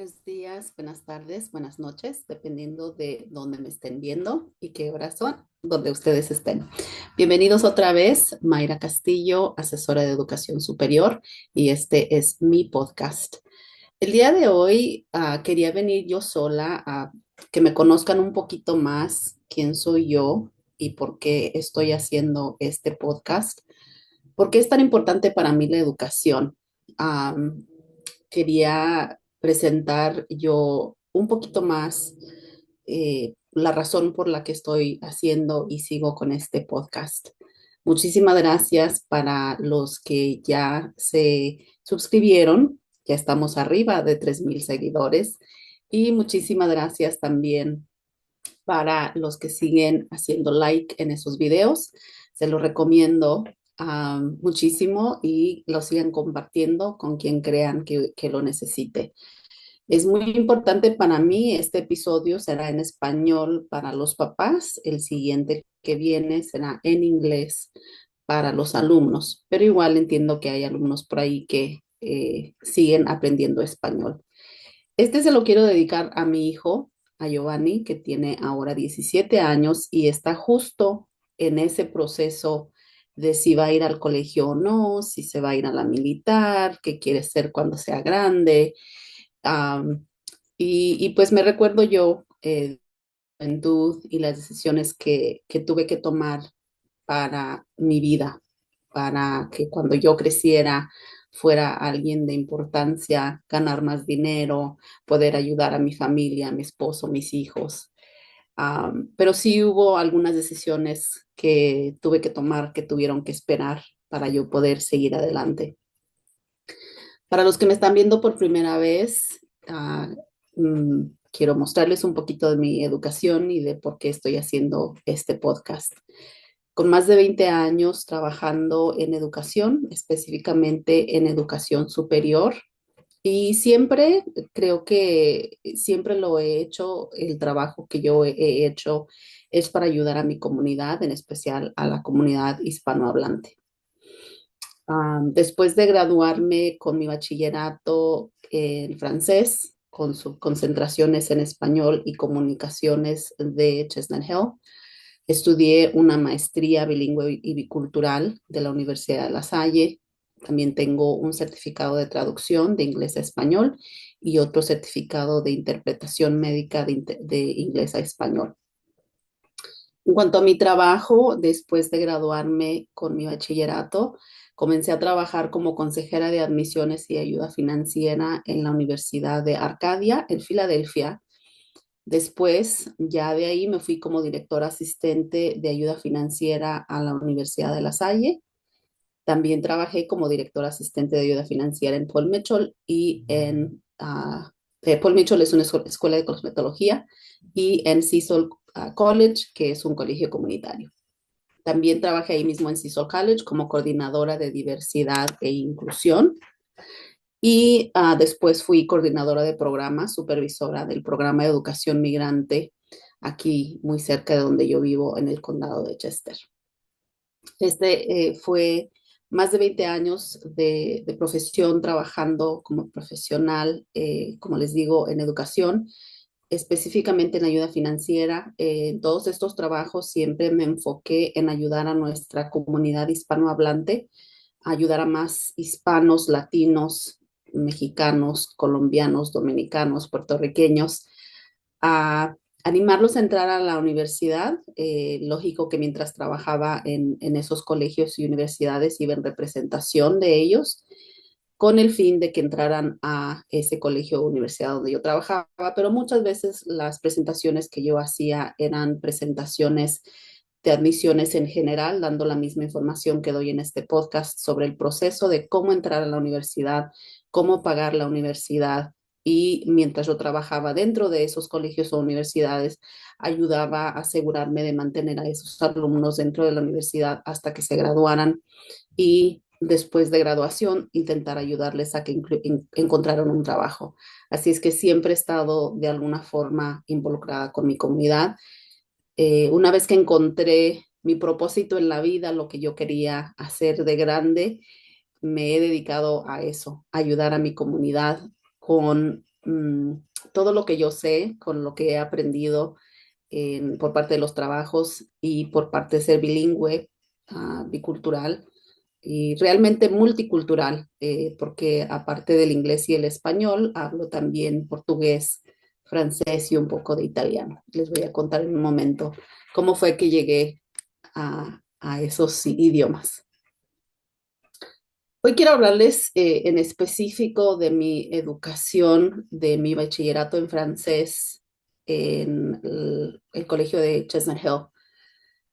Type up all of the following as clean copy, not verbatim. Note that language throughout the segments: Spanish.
Buenos días, buenas tardes, buenas noches, dependiendo de dónde me estén viendo y qué horas son, donde ustedes estén. Bienvenidos otra vez, Mayra Castillo, asesora de educación superior, y este es mi podcast. El día de hoy quería venir yo sola a que me conozcan un poquito más quién soy yo y por qué estoy haciendo este podcast. ¿Por qué es tan importante para mí la educación? Am, Quería presentar yo un poquito más la razón por la que estoy haciendo y sigo con este podcast. Muchísimas gracias para los que ya se suscribieron. Ya estamos arriba de 3,000 seguidores. Y muchísimas gracias también para los que siguen haciendo like en esos videos. Se los recomiendo muchísimo y lo sigan compartiendo con quien crean que lo necesite. Es muy importante para mí, este episodio será en español para los papás, el siguiente que viene será en inglés para los alumnos, pero igual entiendo que hay alumnos por ahí que siguen aprendiendo español. Este se lo quiero dedicar a mi hijo, a Giovanni, que tiene ahora 17 años y está justo en ese proceso de si va a ir al colegio o no, si se va a ir a la militar, qué quiere ser cuando sea grande. Am, y pues me recuerdo yo, juventud y las decisiones que tuve que tomar para mi vida, para que cuando yo creciera fuera alguien de importancia, ganar más dinero, poder ayudar a mi familia, a mi esposo, mis hijos. Pero sí hubo algunas decisiones que tuve que tomar que tuvieron que esperar para yo poder seguir adelante. Para los que me están viendo por primera vez, quiero mostrarles un poquito de mi educación y de por qué estoy haciendo este podcast. Con más de 20 años trabajando en educación, específicamente en educación superior, y siempre, creo que siempre lo he hecho, el trabajo que yo he hecho es para ayudar a mi comunidad, en especial a la comunidad hispanohablante. Después de graduarme con mi bachillerato en francés, con sus concentraciones en español y comunicaciones de Chestnut Hill, estudié una maestría bilingüe y bicultural de la Universidad de La Salle. También tengo un certificado de traducción de inglés a español y otro certificado de interpretación médica de inglés a español. En cuanto a mi trabajo, después de graduarme con mi bachillerato, comencé a trabajar como consejera de admisiones y ayuda financiera en la Universidad de Arcadia, en Filadelfia. Después, ya de ahí me fui como directora asistente de ayuda financiera a la Universidad de La Salle. También trabajé como directora asistente de ayuda financiera en Paul Mitchell y Paul Mitchell es una escuela de cosmetología, y en Cecil College, que es un colegio comunitario. También trabajé ahí mismo en Cecil College como coordinadora de diversidad e inclusión. Y después fui coordinadora de programa, supervisora del programa de educación migrante aquí muy cerca de donde yo vivo en el condado de Chester. Fue más de 20 años de profesión trabajando como profesional, como les digo, en educación, específicamente en ayuda financiera. En todos estos trabajos siempre me enfoqué en ayudar a nuestra comunidad hispanohablante, ayudar a más hispanos, latinos, mexicanos, colombianos, dominicanos, puertorriqueños, a animarlos a entrar a la universidad. Lógico que mientras trabajaba en esos colegios y universidades iba en representación de ellos con el fin de que entraran a ese colegio o universidad donde yo trabajaba, pero muchas veces las presentaciones que yo hacía eran presentaciones de admisiones en general, dando la misma información que doy en este podcast sobre el proceso de cómo entrar a la universidad, cómo pagar la universidad. Y mientras yo trabajaba dentro de esos colegios o universidades, ayudaba a asegurarme de mantener a esos alumnos dentro de la universidad hasta que se graduaran, y después de graduación intentar ayudarles a que encontraran un trabajo. Así es que siempre he estado de alguna forma involucrada con mi comunidad. Una vez que encontré mi propósito en la vida, lo que yo quería hacer de grande, me he dedicado a eso, a ayudar a mi comunidad con mm, todo lo que yo sé, con lo que he aprendido por parte de los trabajos y por parte de ser bilingüe, bicultural y realmente multicultural, porque aparte del inglés y el español, hablo también portugués, francés y un poco de italiano. Les voy a contar en un momento cómo fue que llegué a esos idiomas. Hoy quiero hablarles en específico de mi educación, de mi bachillerato en francés en el colegio de Chestnut Hill.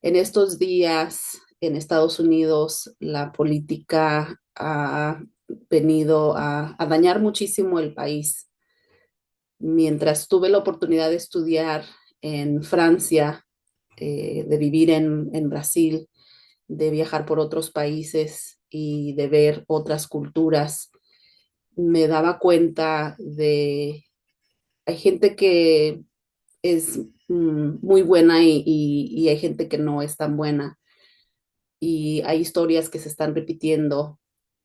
En estos días en Estados Unidos, la política ha venido a dañar muchísimo el país. Mientras tuve la oportunidad de estudiar en Francia, de vivir en Brasil, de viajar por otros países y de ver otras culturas, me daba cuenta de, hay gente que es muy buena y hay gente que no es tan buena. Y hay historias que se están repitiendo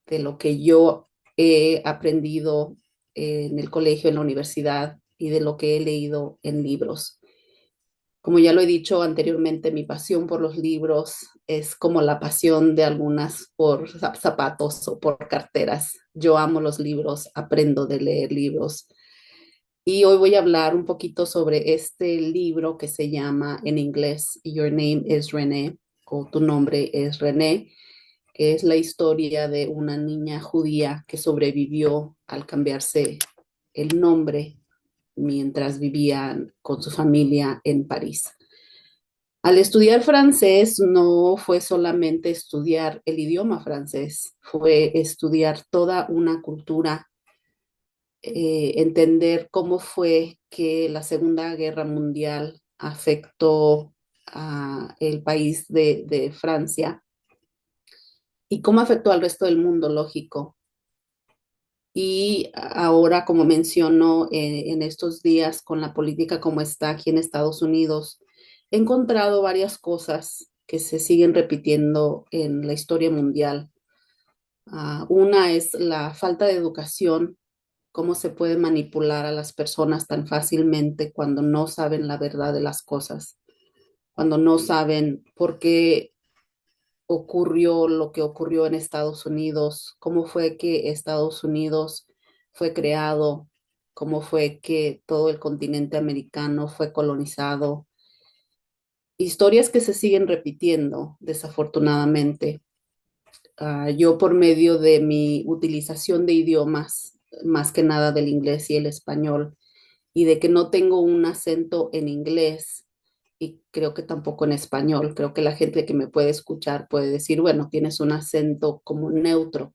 de lo que yo he aprendido en el colegio, en la universidad y de lo que he leído en libros. Como ya lo he dicho anteriormente, mi pasión por los libros es como la pasión de algunas por zapatos o por carteras. Yo amo los libros, aprendo de leer libros. Y hoy voy a hablar un poquito sobre este libro que se llama en inglés Your Name is René o Tu nombre es René, que es la historia de una niña judía que sobrevivió al cambiarse el nombre mientras vivían con su familia en París. Al estudiar francés no fue solamente estudiar el idioma francés, fue estudiar toda una cultura, entender cómo fue que la Segunda Guerra Mundial afectó a el país de Francia y cómo afectó al resto del mundo, lógico. Y ahora, como menciono, en estos días con la política como está aquí en Estados Unidos, he encontrado varias cosas que se siguen repitiendo en la historia mundial. Una es la falta de educación, cómo se puede manipular a las personas tan fácilmente cuando no saben la verdad de las cosas, cuando no saben por qué ocurrió lo que ocurrió en Estados Unidos, cómo fue que Estados Unidos fue creado, cómo fue que todo el continente americano fue colonizado. Historias que se siguen repitiendo, desafortunadamente. Yo por medio de mi utilización de idiomas, más que nada del inglés y el español, y de que no tengo un acento en inglés y creo que tampoco en español. Creo que la gente que me puede escuchar puede decir, bueno, tienes un acento como neutro,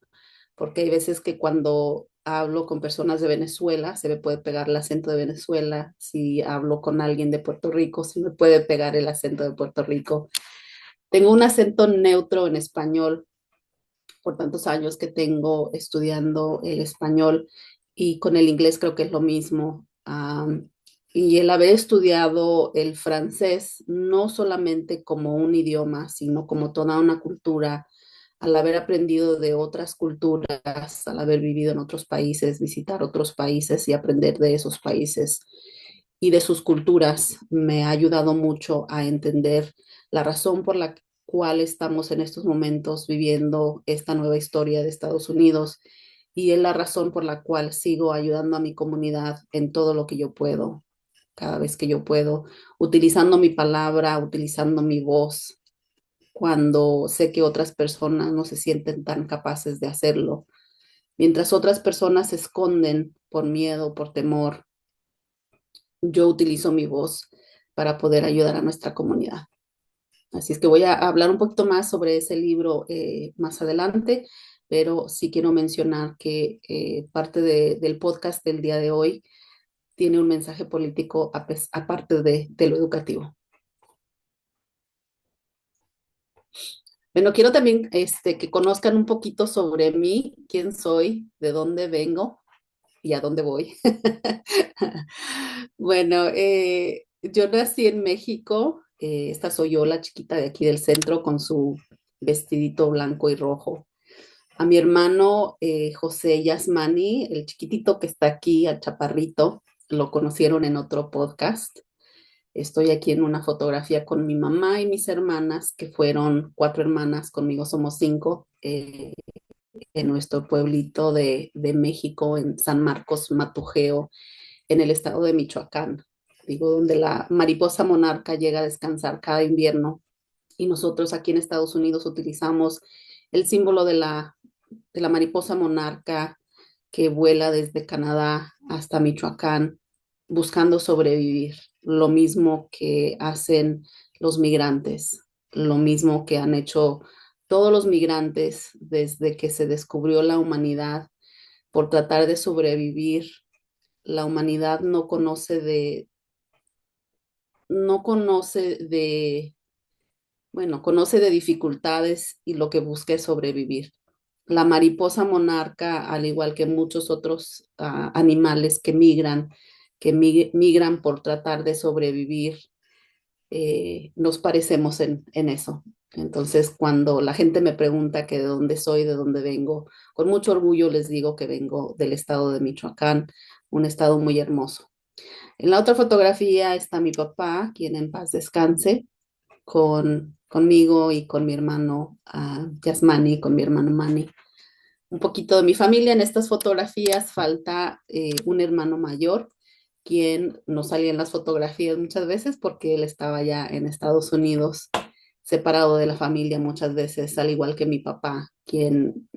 porque hay veces que cuando hablo con personas de Venezuela, se me puede pegar el acento de Venezuela. Si hablo con alguien de Puerto Rico, se me puede pegar el acento de Puerto Rico. Tengo un acento neutro en español por tantos años que tengo estudiando el español y con el inglés creo que es lo mismo. Y el haber estudiado el francés, no solamente como un idioma, sino como toda una cultura, al haber aprendido de otras culturas, al haber vivido en otros países, visitar otros países y aprender de esos países y de sus culturas, me ha ayudado mucho a entender la razón por la cual estamos en estos momentos viviendo esta nueva historia de Estados Unidos y es la razón por la cual sigo ayudando a mi comunidad en todo lo que yo puedo, cada vez que yo puedo, utilizando mi palabra, utilizando mi voz, cuando sé que otras personas no se sienten tan capaces de hacerlo. Mientras otras personas se esconden por miedo, por temor, yo utilizo mi voz para poder ayudar a nuestra comunidad. Así es que voy a hablar un poquito más sobre ese libro más adelante, pero sí quiero mencionar que parte del podcast del día de hoy tiene un mensaje político aparte de lo educativo. Bueno, quiero también que conozcan un poquito sobre mí, quién soy, de dónde vengo y a dónde voy. Bueno, yo nací en México. Esta soy yo, la chiquita de aquí del centro, con su vestidito blanco y rojo. A mi hermano José Yasmani, el chiquitito que está aquí, al chaparrito, lo conocieron en otro podcast. Estoy aquí en una fotografía con mi mamá y mis hermanas, que fueron 4 hermanas, conmigo somos 5, en nuestro pueblito de México, en San Marcos Matujeo, en el estado de Michoacán. Digo, donde la mariposa monarca llega a descansar cada invierno. Y nosotros aquí en Estados Unidos utilizamos el símbolo de la mariposa monarca que vuela desde Canadá hasta Michoacán buscando sobrevivir. Lo mismo que hacen los migrantes, lo mismo que han hecho todos los migrantes desde que se descubrió la humanidad por tratar de sobrevivir. La humanidad no conoce de, bueno, conoce de dificultades y lo que busca es sobrevivir. La mariposa monarca, al igual que muchos otros animales que migran por tratar de sobrevivir, nos parecemos en eso. Entonces, cuando la gente me pregunta que de dónde soy, de dónde vengo, con mucho orgullo les digo que vengo del estado de Michoacán, un estado muy hermoso. En la otra fotografía está mi papá, quien en paz descanse, conmigo y con mi hermano Yasmani, con mi hermano Mani. Un poquito de mi familia. En estas fotografías falta un hermano mayor, quien no salía en las fotografías muchas veces porque él estaba ya en Estados Unidos, separado de la familia muchas veces, al igual que mi papá, quien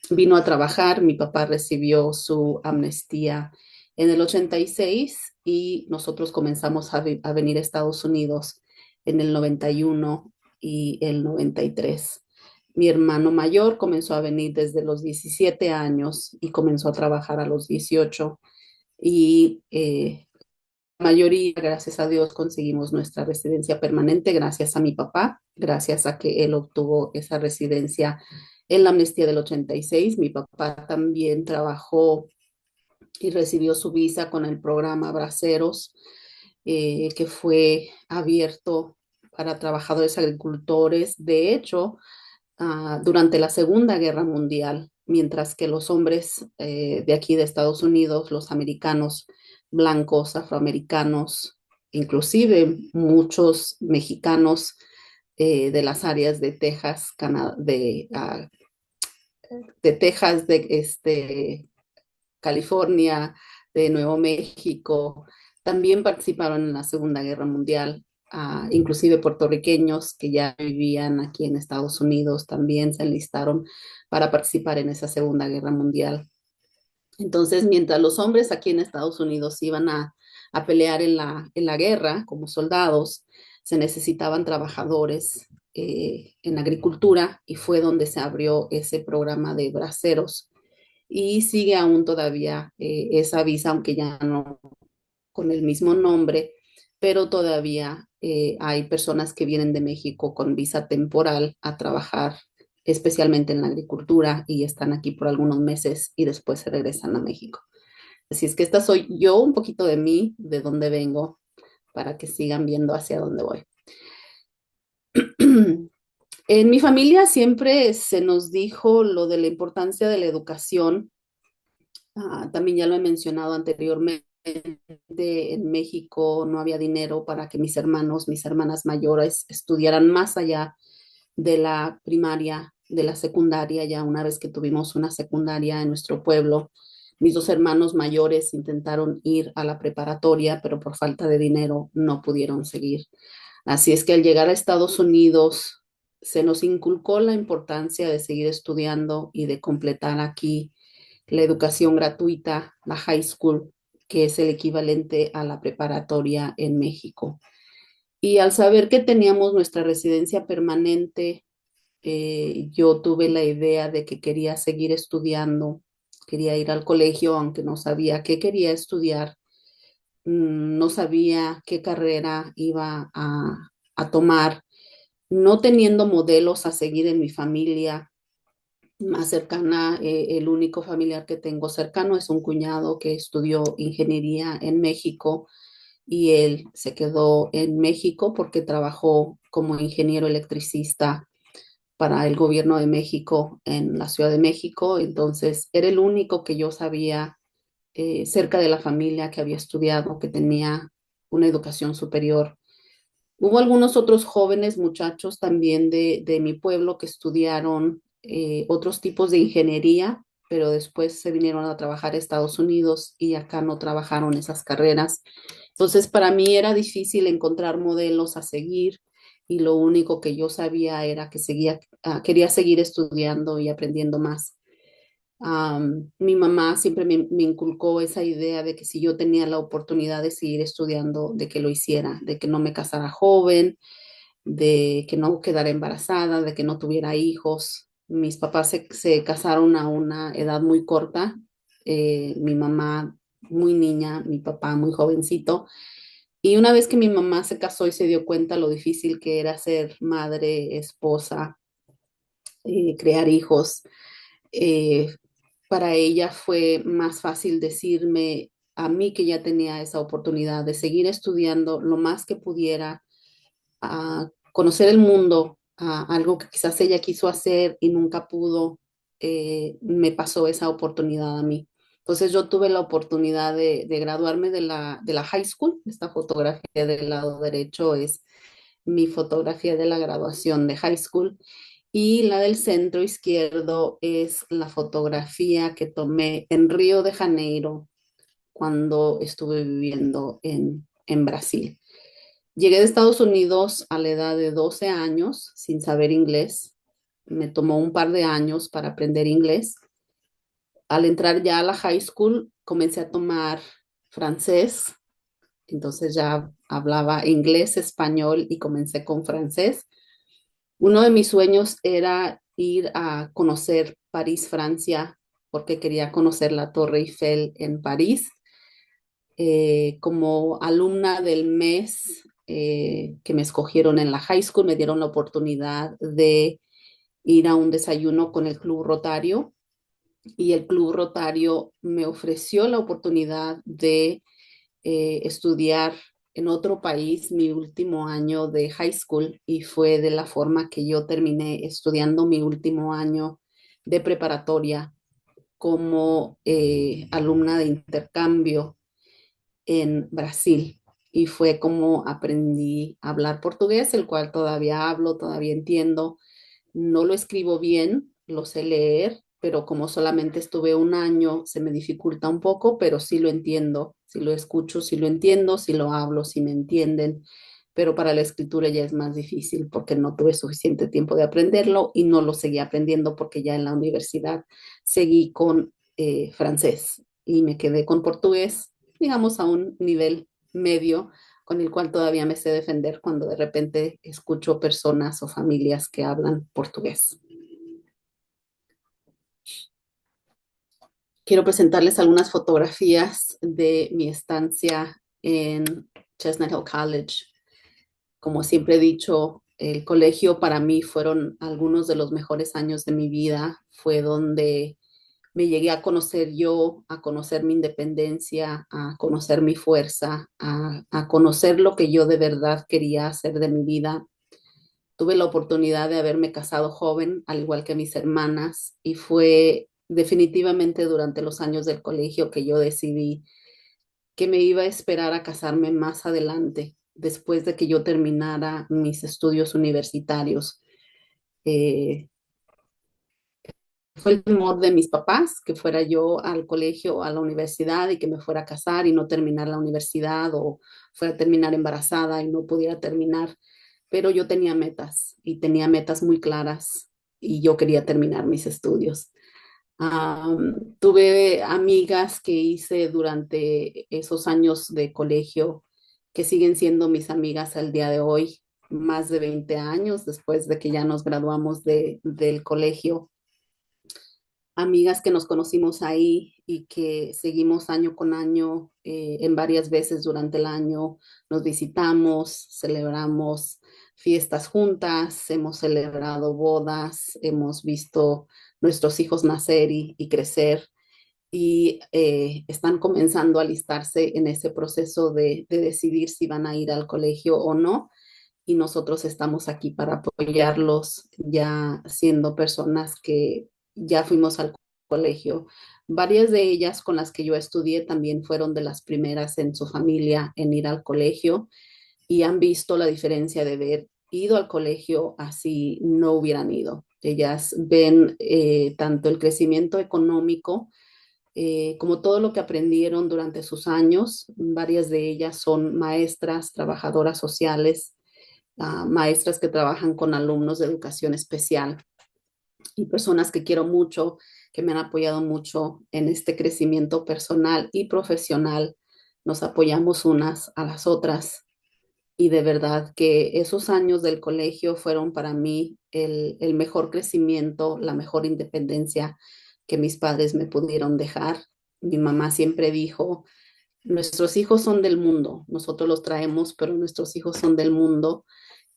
vino a trabajar. Mi papá recibió su amnistía en el 86 y nosotros comenzamos a venir a Estados Unidos en el 91 y el 93. Mi hermano mayor comenzó a venir desde los 17 años y comenzó a trabajar a los 18 y la mayoría, gracias a Dios, conseguimos nuestra residencia permanente gracias a mi papá, gracias a que él obtuvo esa residencia en la amnistía del 86. Mi papá también trabajó y recibió su visa con el programa Braceros, que fue abierto para trabajadores agricultores. De hecho, durante la Segunda Guerra Mundial, mientras que los hombres de aquí de Estados Unidos, los americanos blancos, afroamericanos, inclusive muchos mexicanos de las áreas de Texas, de Texas, California, de Nuevo México, también participaron en la Segunda Guerra Mundial. Inclusive puertorriqueños que ya vivían aquí en Estados Unidos también se enlistaron para participar en esa Segunda Guerra Mundial. Entonces, mientras los hombres aquí en Estados Unidos iban a pelear en la guerra como soldados, se necesitaban trabajadores en agricultura y fue donde se abrió ese programa de braceros y sigue aún todavía esa visa, aunque ya no con el mismo nombre, pero todavía hay personas que vienen de México con visa temporal a trabajar, especialmente en la agricultura, y están aquí por algunos meses y después se regresan a México. Así es que esta soy yo, un poquito de mí, de dónde vengo, para que sigan viendo hacia dónde voy. En mi familia siempre se nos dijo lo de la importancia de la educación. También ya lo he mencionado anteriormente, en México no había dinero para que mis hermanos, mis hermanas mayores estudiaran más allá de la primaria, de la secundaria. Ya una vez que tuvimos una secundaria en nuestro pueblo, mis 2 hermanos mayores intentaron ir a la preparatoria, pero por falta de dinero no pudieron seguir. Así es que al llegar a Estados Unidos, se nos inculcó la importancia de seguir estudiando y de completar aquí la educación gratuita, la high school, que es el equivalente a la preparatoria en México. Y al saber que teníamos nuestra residencia permanente, yo tuve la idea de que quería seguir estudiando, quería ir al colegio, aunque no sabía qué quería estudiar, no sabía qué carrera iba a tomar, no teniendo modelos a seguir en mi familia más cercana. El único familiar que tengo cercano es un cuñado que estudió ingeniería en México y él se quedó en México porque trabajó como ingeniero electricista para el gobierno de México en la Ciudad de México. Entonces era el único que yo sabía cerca de la familia que había estudiado, que tenía una educación superior. Hubo algunos otros jóvenes muchachos también de mi pueblo que estudiaron otros tipos de ingeniería, pero después se vinieron a trabajar a Estados Unidos y acá no trabajaron esas carreras. Entonces, para mí era difícil encontrar modelos a seguir y lo único que yo sabía era que quería seguir estudiando y aprendiendo más. Mi mamá siempre me inculcó esa idea de que si yo tenía la oportunidad de seguir estudiando, de que lo hiciera, de que no me casara joven, de que no quedara embarazada, de que no tuviera hijos. Mis papás se casaron a una edad muy corta, mi mamá muy niña, mi papá muy jovencito. Y una vez que mi mamá se casó y se dio cuenta lo difícil que era ser madre, esposa, crear hijos, eh, para ella fue más fácil decirme a mí que ya tenía esa oportunidad de seguir estudiando lo más que pudiera, a conocer el mundo, a algo que quizás ella quiso hacer y nunca pudo, me pasó esa oportunidad a mí. Entonces yo tuve la oportunidad de graduarme de la high school. Esta fotografía del lado derecho es mi fotografía de la graduación de high school y la del centro izquierdo es la fotografía que tomé en Río de Janeiro cuando estuve viviendo en Brasil. Llegué de Estados Unidos a la edad de 12 años sin saber inglés. Me tomó un par de años para aprender inglés. Al entrar ya a la high school, comencé a tomar francés. Entonces ya hablaba inglés, español y comencé con francés. Uno de mis sueños era ir a conocer París, Francia, porque quería conocer la Torre Eiffel en París. Como alumna del mes que me escogieron en la high school, me dieron la oportunidad de ir a un desayuno con el Club Rotario y el Club Rotario me ofreció la oportunidad de estudiar en otro país mi último año de high school y fue de la forma que yo terminé estudiando mi último año de preparatoria como alumna de intercambio en Brasil. Y fue como aprendí a hablar portugués, el cual todavía hablo, todavía entiendo. No lo escribo bien, lo sé leer, pero como solamente estuve un año, se me dificulta un poco, pero sí lo entiendo, sí lo escucho, sí lo entiendo, sí lo hablo, sí me entienden, pero para la escritura ya es más difícil porque no tuve suficiente tiempo de aprenderlo y no lo seguí aprendiendo porque ya en la universidad seguí con francés y me quedé con portugués, digamos, a un nivel medio con el cual todavía me sé defender cuando de repente escucho personas o familias que hablan portugués. Quiero presentarles algunas fotografías de mi estancia en Chestnut Hill College. Como siempre he dicho, el colegio para mí fueron algunos de los mejores años de mi vida. Fue donde me llegué a conocer yo, a conocer mi independencia, a conocer mi fuerza, a conocer lo que yo de verdad quería hacer de mi vida. Tuve la oportunidad de haberme casado joven, al igual que mis hermanas, y fue definitivamente durante los años del colegio que yo decidí que me iba a esperar a casarme más adelante, después de que yo terminara mis estudios universitarios. Eh, Fue el temor de mis papás que fuera yo al colegio o a la universidad y que me fuera a casar y no terminar la universidad o fuera a terminar embarazada y no pudiera terminar, pero yo tenía metas y tenía metas muy claras y yo quería terminar mis estudios. Tuve amigas que hice durante esos años de colegio que siguen siendo mis amigas al día de hoy, más de 20 años después de que ya nos graduamos del colegio, amigas que nos conocimos ahí y que seguimos año con año, en varias veces durante el año nos visitamos, celebramos fiestas juntas, hemos celebrado bodas, hemos visto nuestros hijos nacer y crecer y están comenzando a alistarse en ese proceso de decidir si van a ir al colegio o no y nosotros estamos aquí para apoyarlos, ya siendo personas que ya fuimos al colegio. Varias de ellas con las que yo estudié también fueron de las primeras en su familia en ir al colegio y han visto la diferencia de haber ido al colegio así no hubieran ido. Ellas ven tanto el crecimiento económico como todo lo que aprendieron durante sus años. Varias de ellas son maestras, trabajadoras sociales, maestras que trabajan con alumnos de educación especial y personas que quiero mucho, que me han apoyado mucho en este crecimiento personal y profesional. Nos apoyamos unas a las otras y de verdad que esos años del colegio fueron para mí el mejor crecimiento, la mejor independencia que mis padres me pudieron dejar. Mi mamá siempre dijo, nuestros hijos son del mundo, nosotros los traemos, pero nuestros hijos son del mundo.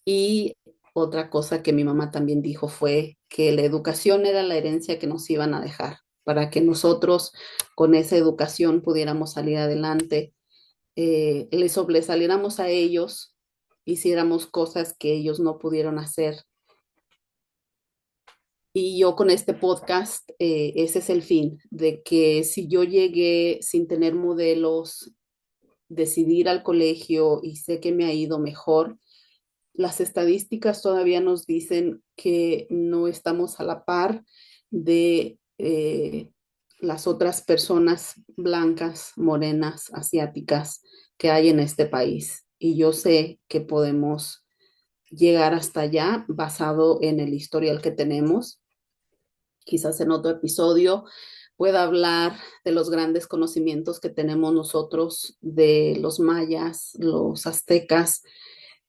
Y otra cosa que mi mamá también dijo fue que la educación era la herencia que nos iban a dejar, para que nosotros con esa educación pudiéramos salir adelante, les sobresaliéramos a ellos, hiciéramos cosas que ellos no pudieron hacer. Y yo con este podcast, ese es el fin, de que si yo llegué sin tener modelos, decidir al colegio y sé que me ha ido mejor, las estadísticas todavía nos dicen que no estamos a la par de las otras personas blancas, morenas, asiáticas que hay en este país. Y yo sé que podemos llegar hasta allá basado en el historial que tenemos. Quizás en otro episodio pueda hablar de los grandes conocimientos que tenemos nosotros de los mayas, los aztecas,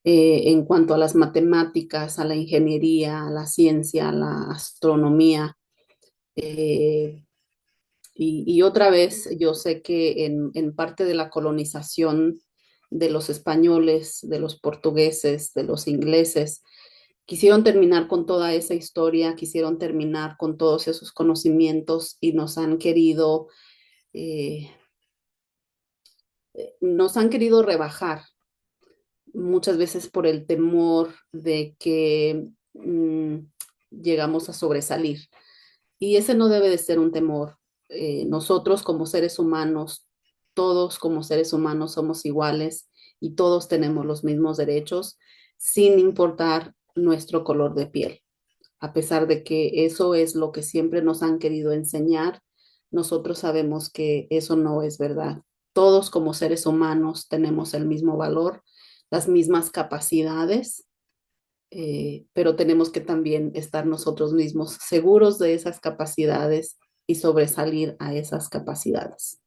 en cuanto a las matemáticas, a la ingeniería, a la ciencia, a la astronomía. Eh, y otra vez, yo sé que en parte de la colonización de los españoles, de los portugueses, de los ingleses, quisieron terminar con toda esa historia, quisieron terminar con todos esos conocimientos y eh, nos han querido rebajar muchas veces por el temor de que llegamos a sobresalir. Y ese no debe de ser un temor. Nosotros como seres humanos, todos como seres humanos somos iguales y todos tenemos los mismos derechos sin importar nuestro color de piel. A pesar de que eso es lo que siempre nos han querido enseñar, nosotros sabemos que eso no es verdad. Todos como seres humanos tenemos el mismo valor, las mismas capacidades, pero tenemos que también estar nosotros mismos seguros de esas capacidades y sobresalir a esas capacidades.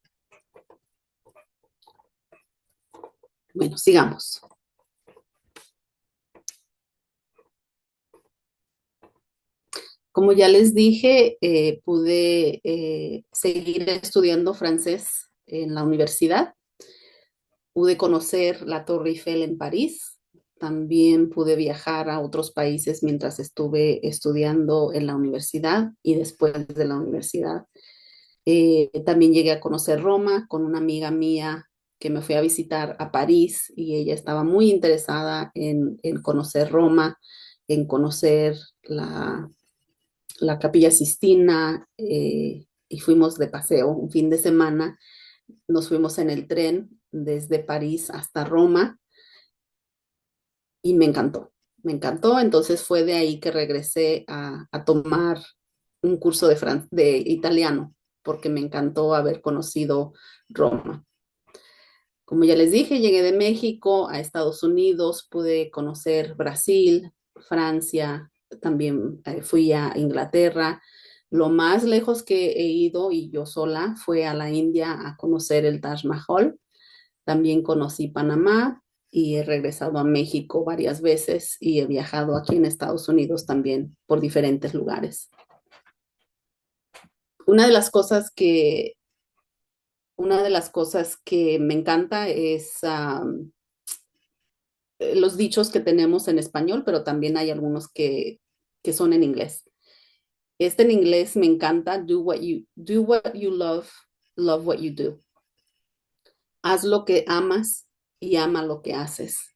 Bueno, sigamos. Como ya les dije, pude seguir estudiando francés en la universidad. Pude conocer la Torre Eiffel en París. También pude viajar a otros países mientras estuve estudiando en la universidad y después de la universidad. También llegué a conocer Roma con una amiga mía que me fui a visitar a París y ella estaba muy interesada en conocer Roma, en conocer la Capilla Sistina, y fuimos de paseo un fin de semana. Nos fuimos en el tren desde París hasta Roma y me encantó, me encantó. Entonces fue de ahí que regresé a tomar un curso de italiano porque me encantó haber conocido Roma. Como ya les dije, llegué de México a Estados Unidos, pude conocer Brasil, Francia, también fui a Inglaterra. Lo más lejos que he ido y yo sola fue a la India a conocer el Taj Mahal. También conocí Panamá y he regresado a México varias veces y he viajado aquí en Estados Unidos también por diferentes lugares. Una de las cosas que, una de las cosas que me encanta es los dichos que tenemos en español, pero también hay algunos que son en inglés. Este en inglés me encanta, do what you love, love what you do. Haz lo que amas y ama lo que haces.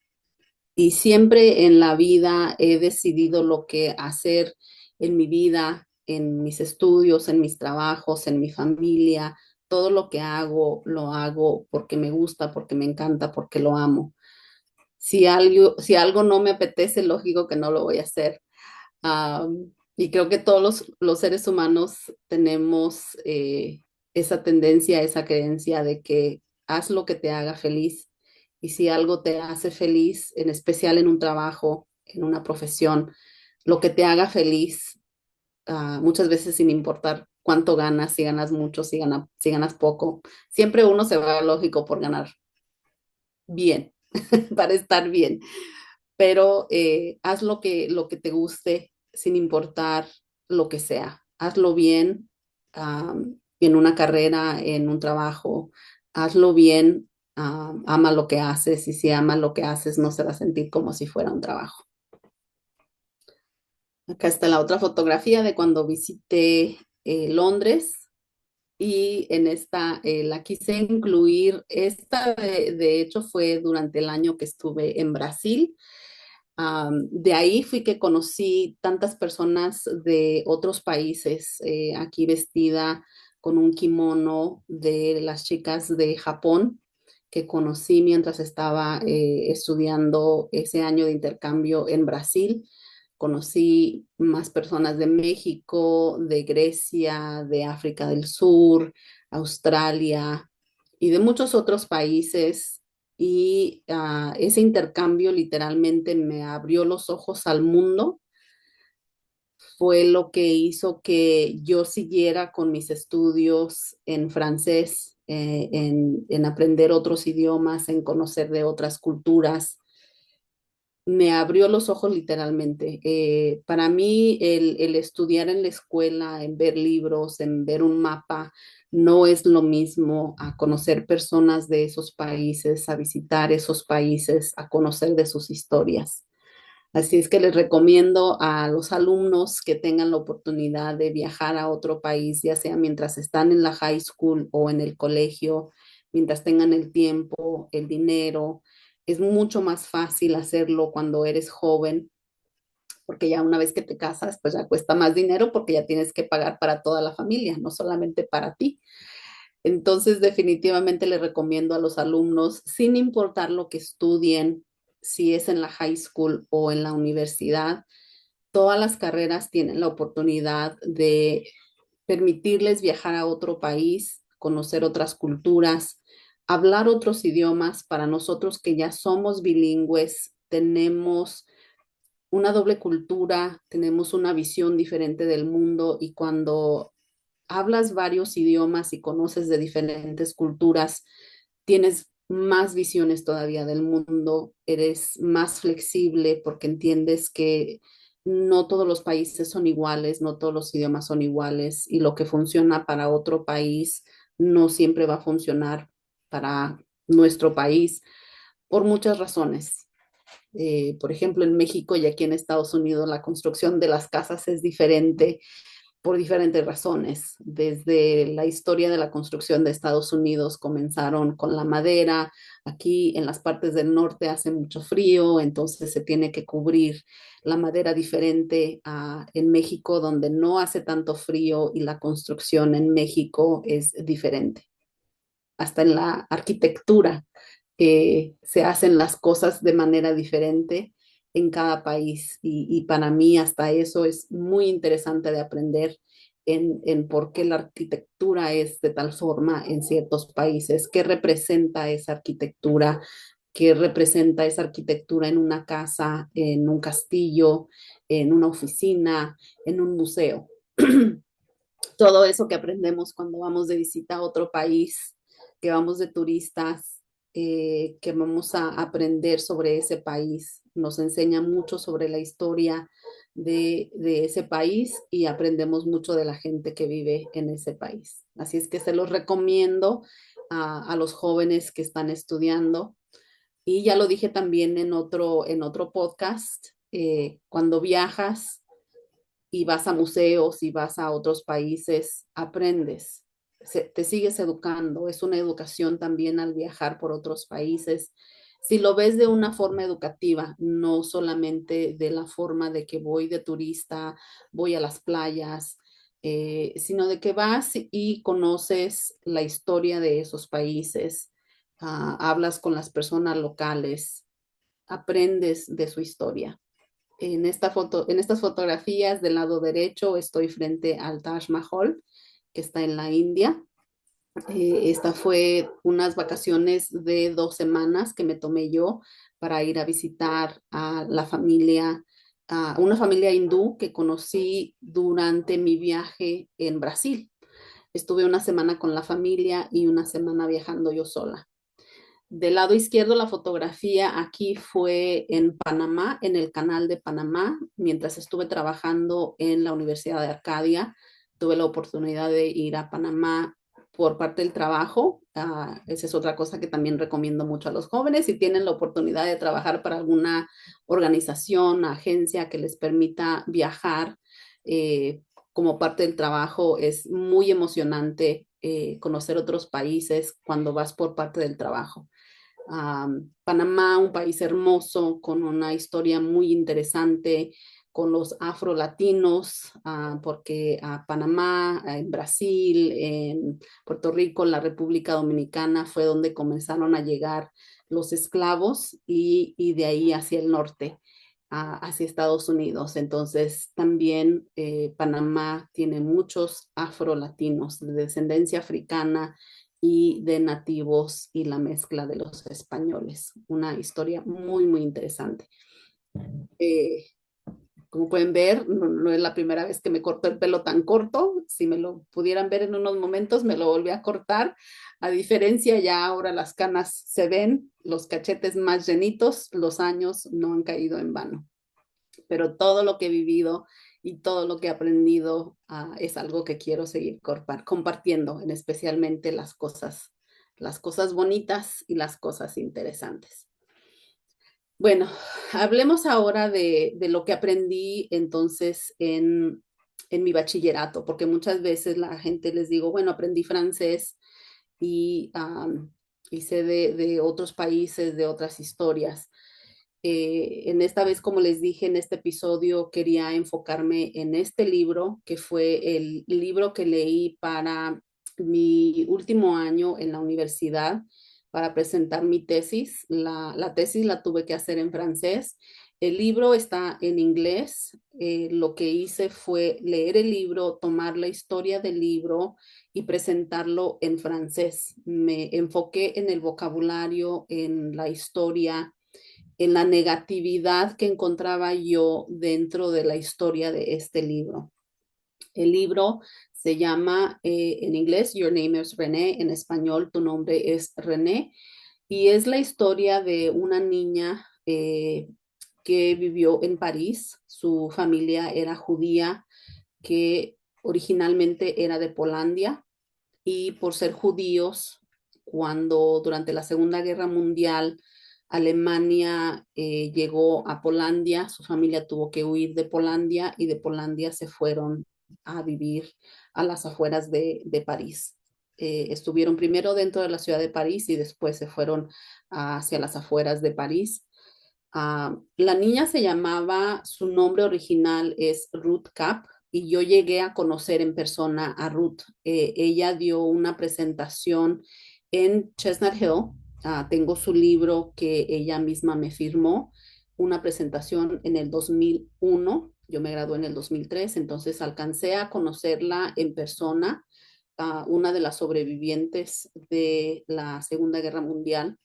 Y siempre en la vida he decidido lo que hacer en mi vida, en mis estudios, en mis trabajos, en mi familia. Todo lo que hago, lo hago porque me gusta, porque me encanta, porque lo amo. Si algo no me apetece, lógico que no lo voy a hacer. Y creo que todos los seres humanos tenemos esa tendencia, esa creencia de que haz lo que te haga feliz. Y si algo te hace feliz, en especial en un trabajo, en una profesión, lo que te haga feliz, muchas veces sin importar cuánto ganas, si ganas mucho, si ganas poco, siempre uno se va, lógico, por ganar bien, para estar bien, pero haz lo que te guste sin importar lo que sea. Hazlo bien, en una carrera, en un trabajo, hazlo bien, ama lo que haces y si ama lo que haces no se va a sentir como si fuera un trabajo. Acá está la otra fotografía de cuando visité Londres. Y en esta la quise incluir. Esta, de hecho, fue durante el año que estuve en Brasil. De ahí fui que conocí tantas personas de otros países, aquí vestida con un kimono de las chicas de Japón que conocí mientras estaba estudiando ese año de intercambio en Brasil. Conocí más personas de México, de Grecia, de África del Sur, Australia y de muchos otros países. Y ese intercambio literalmente me abrió los ojos al mundo. Fue lo que hizo que yo siguiera con mis estudios en francés, en aprender otros idiomas, en conocer de otras culturas. Me abrió los ojos literalmente. Para mí, el estudiar en la escuela, en ver libros, en ver un mapa, no es lo mismo a conocer personas de esos países, a visitar esos países, a conocer de sus historias. Así es que les recomiendo a los alumnos que tengan la oportunidad de viajar a otro país, ya sea mientras están en la high school o en el colegio, mientras tengan el tiempo, el dinero. Es mucho más fácil hacerlo cuando eres joven, porque ya una vez que te casas, pues ya cuesta más dinero porque ya tienes que pagar para toda la familia, no solamente para ti. Entonces, definitivamente le recomiendo a los alumnos, sin importar lo que estudien, si es en la high school o en la universidad, todas las carreras tienen la oportunidad de permitirles viajar a otro país, conocer otras culturas, hablar otros idiomas. Para nosotros que ya somos bilingües, tenemos una doble cultura, tenemos una visión diferente del mundo y cuando hablas varios idiomas y conoces de diferentes culturas, tienes más visiones todavía del mundo, eres más flexible porque entiendes que no todos los países son iguales, no todos los idiomas son iguales y lo que funciona para otro país no siempre va a funcionar para nuestro país por muchas razones. Por ejemplo, en México y aquí en Estados Unidos la construcción de las casas es diferente por diferentes razones. Desde la historia de la construcción de Estados Unidos comenzaron con la madera. Aquí en las partes del norte hace mucho frío, entonces se tiene que cubrir la madera diferente en México, donde no hace tanto frío y la construcción en México es diferente. Hasta en la arquitectura se hacen las cosas de manera diferente en cada país y para mí hasta eso es muy interesante de aprender en por qué la arquitectura es de tal forma en ciertos países, qué representa esa arquitectura, qué representa esa arquitectura en una casa, en un castillo, en una oficina, en un museo. Todo eso que aprendemos cuando vamos de visita a otro país, que vamos de turistas, que vamos a aprender sobre ese país. Nos enseña mucho sobre la historia de ese país y aprendemos mucho de la gente que vive en ese país. Así es que se los recomiendo a los jóvenes que están estudiando. Y ya lo dije también en otro podcast, cuando viajas, y vas a museos y vas a otros países, aprendes, te sigues educando. Es una educación también al viajar por otros países. Si lo ves de una forma educativa, no solamente de la forma de que voy de turista, voy a las playas, sino de que vas y conoces la historia de esos países, hablas con las personas locales, aprendes de su historia. En estas fotografías del lado derecho estoy frente al Taj Mahal, que está en la India. Esta fue unas vacaciones de 2 semanas que me tomé yo para ir a visitar a la familia, a una familia hindú que conocí durante mi viaje en Brasil. Estuve una semana con la familia y una semana viajando yo sola. Del lado izquierdo, la fotografía aquí fue en Panamá, en el canal de Panamá, mientras estuve trabajando en la Universidad de Arcadia. Tuve la oportunidad de ir a Panamá por parte del trabajo. Esa es otra cosa que también recomiendo mucho a los jóvenes. Si tienen la oportunidad de trabajar para alguna organización, agencia que les permita viajar como parte del trabajo, es muy emocionante conocer otros países cuando vas por parte del trabajo. Panamá, un país hermoso, con una historia muy interesante con los afrolatinos, porque a Panamá, en Brasil, en Puerto Rico, la República Dominicana fue donde comenzaron a llegar los esclavos y de ahí hacia el norte, hacia Estados Unidos. Entonces, también Panamá tiene muchos afrolatinos de descendencia africana y de nativos y la mezcla de los españoles. Una historia muy, muy interesante. Eh, Como pueden ver, no es la primera vez que me corto el pelo tan corto. Si me lo pudieran ver en unos momentos, me lo volví a cortar. A diferencia, ya ahora las canas se ven, los cachetes más llenitos, los años no han caído en vano. Pero todo lo que he vivido y todo lo que he aprendido es algo que quiero seguir compartiendo, en especialmente las cosas bonitas y las cosas interesantes. Bueno, hablemos ahora de lo que aprendí entonces en mi bachillerato, porque muchas veces la gente les digo, bueno, aprendí francés y sé de otros países, de otras historias. En esta vez, como les dije en este episodio, quería enfocarme en este libro, que fue el libro que leí para mi último año en la universidad para presentar mi tesis. La tesis la tuve que hacer en francés. El libro está en inglés. Lo que hice fue leer el libro, tomar la historia del libro y presentarlo en francés. Me enfoqué en el vocabulario, en la historia, en la negatividad que encontraba yo dentro de la historia de este libro. El libro se llama en inglés Your Name is René, en español Tu nombre es René, y es la historia de una niña que vivió en París. Su familia era judía, que originalmente era de Polandia, y por ser judíos, cuando durante la Segunda Guerra Mundial Alemania llegó a Polandia, su familia tuvo que huir de Polandia y de Polandia se fueron a vivir a las afueras de París. Estuvieron primero dentro de la ciudad de París y después se fueron hacia las afueras de París. La niña se llamaba, su nombre original es Ruth Kapp, y yo llegué a conocer en persona a Ruth. Ella dio una presentación en Chestnut Hill. Tengo su libro que ella misma me firmó, una presentación en el 2001. Yo me gradué en el 2003, entonces alcancé a conocerla en persona, una de las sobrevivientes de la Segunda Guerra Mundial,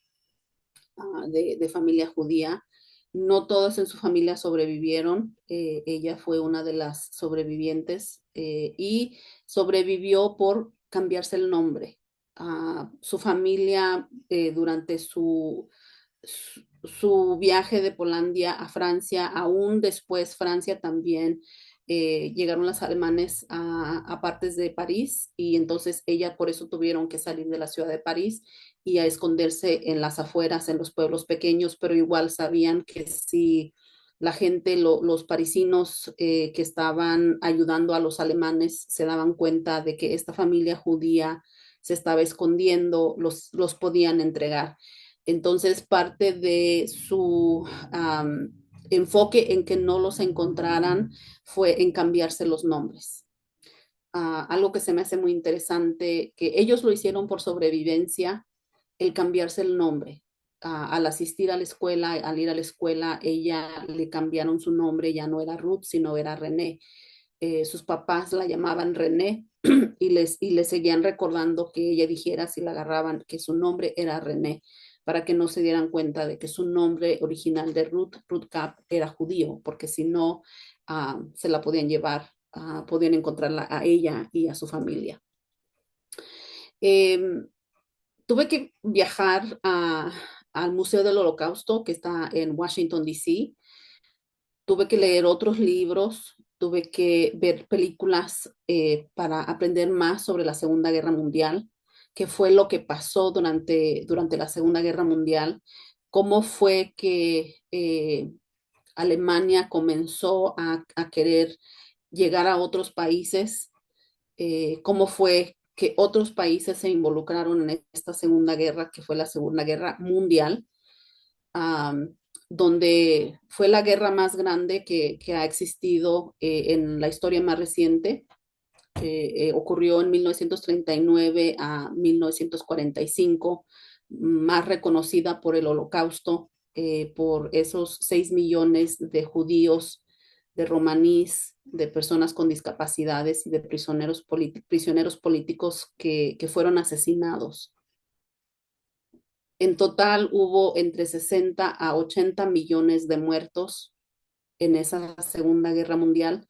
de familia judía. No todos en su familia sobrevivieron. Ella fue una de las sobrevivientes y sobrevivió por cambiarse el nombre. Su familia, durante su viaje de Polandia a Francia, aún después Francia también, llegaron los alemanes a partes de París, y entonces ella por eso tuvieron que salir de la ciudad de París y a esconderse en las afueras, en los pueblos pequeños, pero igual sabían que si la gente, los parisinos que estaban ayudando a los alemanes se daban cuenta de que esta familia judía se estaba escondiendo, los podían entregar. Entonces, parte de su enfoque en que no los encontraran fue en cambiarse los nombres. Algo que se me hace muy interesante, que ellos lo hicieron por sobrevivencia, el cambiarse el nombre. Al asistir a la escuela, al ir a la escuela, ella le cambiaron su nombre, ya no era Ruth, sino era René. Sus papás la llamaban René y les seguían recordando que ella dijera, si la agarraban, que su nombre era René, para que no se dieran cuenta de que su nombre original de Ruth, Ruth Cap, era judío, porque si no, se la podían llevar, podían encontrarla a ella y a su familia. Eh, Tuve que viajar al Museo del Holocausto, que está en Washington, D.C. Tuve que leer otros libros, tuve que ver películas para aprender más sobre la Segunda Guerra Mundial, qué fue lo que pasó durante la Segunda Guerra Mundial, cómo fue que Alemania comenzó a querer llegar a otros países, cómo fue que otros países se involucraron en esta Segunda Guerra, que fue la Segunda Guerra Mundial, um, donde fue la guerra más grande que ha existido en la historia más reciente. Ocurrió en 1939 a 1945, más reconocida por el Holocausto, por esos 6 millones de judíos, de romaníes, de personas con discapacidades y de prisioneros políticos que fueron asesinados. En total hubo entre 60 a 80 millones de muertos en esa Segunda Guerra Mundial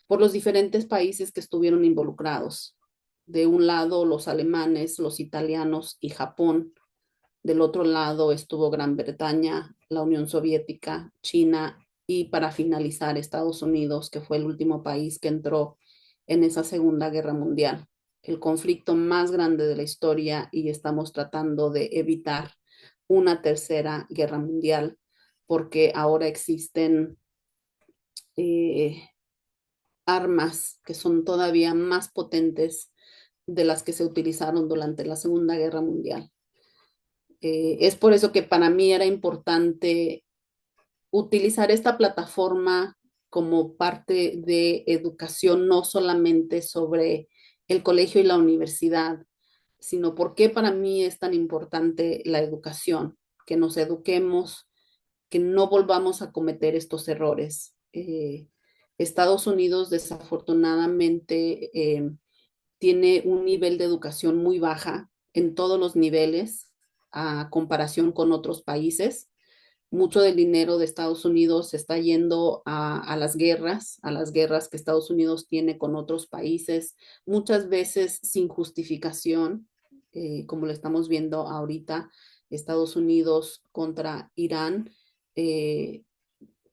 por los diferentes países que estuvieron involucrados. De un lado, los alemanes, los italianos y Japón. Del otro lado estuvo Gran Bretaña, la Unión Soviética, China y para finalizar Estados Unidos, que fue el último país que entró en esa Segunda Guerra Mundial. El conflicto más grande de la historia y estamos tratando de evitar una tercera guerra mundial porque ahora existen eh, armas que son todavía más potentes de las que se utilizaron durante la Segunda Guerra Mundial. Es por eso que para mí era importante utilizar esta plataforma como parte de educación, no solamente sobre el colegio y la universidad, sino por qué para mí es tan importante la educación, que nos eduquemos, que no volvamos a cometer estos errores. Estados Unidos desafortunadamente tiene un nivel de educación muy baja en todos los niveles a comparación con otros países. Mucho del dinero de Estados Unidos se está yendo a las guerras que Estados Unidos tiene con otros países, muchas veces sin justificación, como lo estamos viendo ahorita, Estados Unidos contra Irán, eh,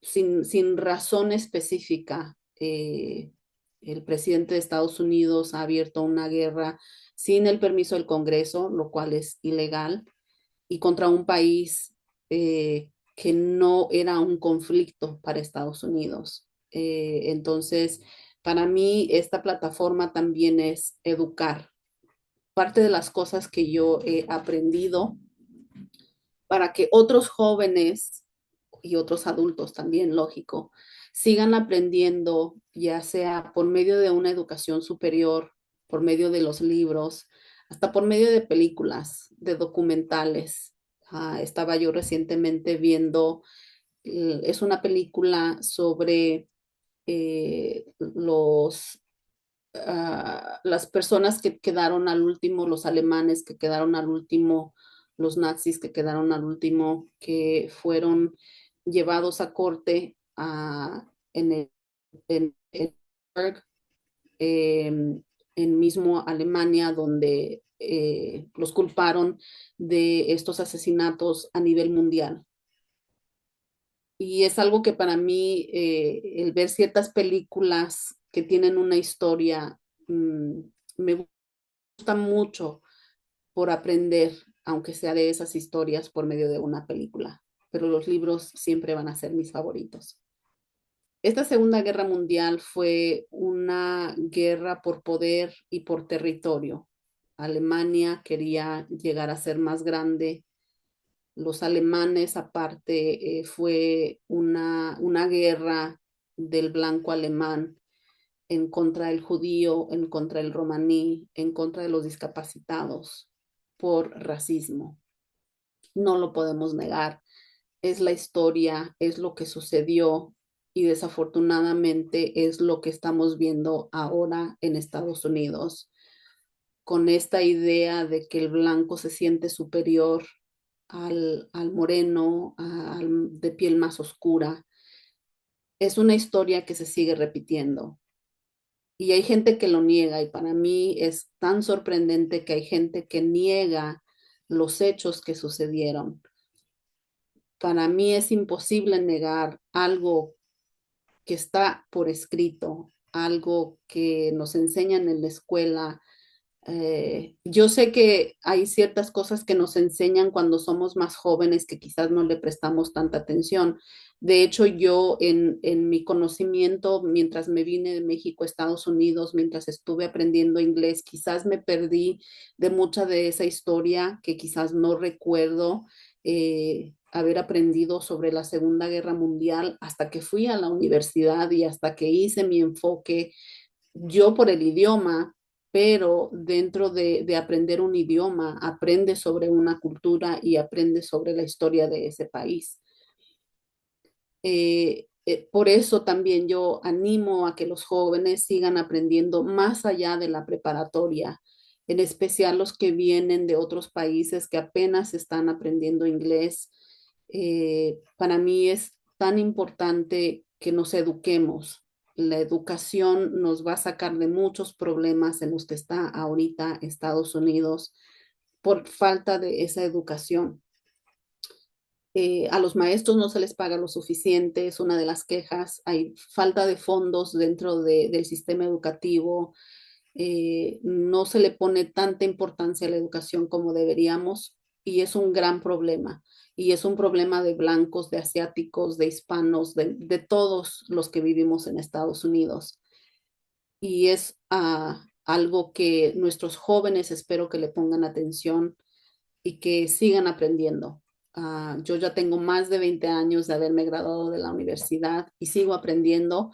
sin razón específica. El presidente de Estados Unidos ha abierto una guerra sin el permiso del Congreso, lo cual es ilegal, y contra un país que no era un conflicto para Estados Unidos. Entonces, para mí, esta plataforma también es educar. Parte de las cosas que yo he aprendido para que otros jóvenes y otros adultos también, lógico, sigan aprendiendo, ya sea por medio de una educación superior, por medio de los libros, hasta por medio de películas, de documentales. Estaba yo recientemente viendo, es una película sobre las personas que quedaron al último, los alemanes que quedaron al último, los nazis que quedaron al último, que fueron llevados a corte en en mismo Alemania, donde los culparon de estos asesinatos a nivel mundial. Y es algo que para mí, el ver ciertas películas que tienen una historia, mm, me gusta mucho por aprender, aunque sea de esas historias por medio de una película. Pero los libros siempre van a ser mis favoritos. Esta Segunda Guerra Mundial fue una guerra por poder y por territorio. Alemania quería llegar a ser más grande, Los alemanes, aparte, fue una guerra del blanco alemán en contra del judío, en contra del romaní, en contra de los discapacitados por racismo. No lo podemos negar. Es la historia, es lo que sucedió y desafortunadamente es lo que estamos viendo ahora en Estados Unidos, con esta idea de que el blanco se siente superior al moreno, de piel más oscura. Es una historia que se sigue repitiendo. Y hay gente que lo niega y para mí es tan sorprendente que hay gente que niega los hechos que sucedieron. Para mí es imposible negar algo que está por escrito, algo que nos enseñan en la escuela. Yo sé que hay ciertas cosas que nos enseñan cuando somos más jóvenes que quizás no le prestamos tanta atención. De hecho, yo en mi conocimiento, mientras me vine de México a Estados Unidos, mientras estuve aprendiendo inglés, quizás me perdí de mucha de esa historia que quizás no recuerdo haber aprendido sobre la Segunda Guerra Mundial hasta que fui a la universidad y hasta que hice mi enfoque yo por el idioma, pero dentro de aprender un idioma, aprende sobre una cultura y aprende sobre la historia de ese país. Por eso también yo animo a que los jóvenes sigan aprendiendo más allá de la preparatoria, en especial los que vienen de otros países que apenas están aprendiendo inglés. Para mí es tan importante que nos eduquemos. La educación nos va a sacar de muchos problemas en los que está ahorita Estados Unidos por falta de esa educación. A los maestros no se les paga lo suficiente, es una de las quejas. Hay falta de fondos dentro del sistema educativo. No se le pone tanta importancia a la educación como deberíamos y es un gran problema. Y es un problema de blancos, de asiáticos, de hispanos, de todos los que vivimos en Estados Unidos. Y es algo que nuestros jóvenes espero que le pongan atención y que sigan aprendiendo. Yo ya tengo más de 20 años de haberme graduado de la universidad y sigo aprendiendo.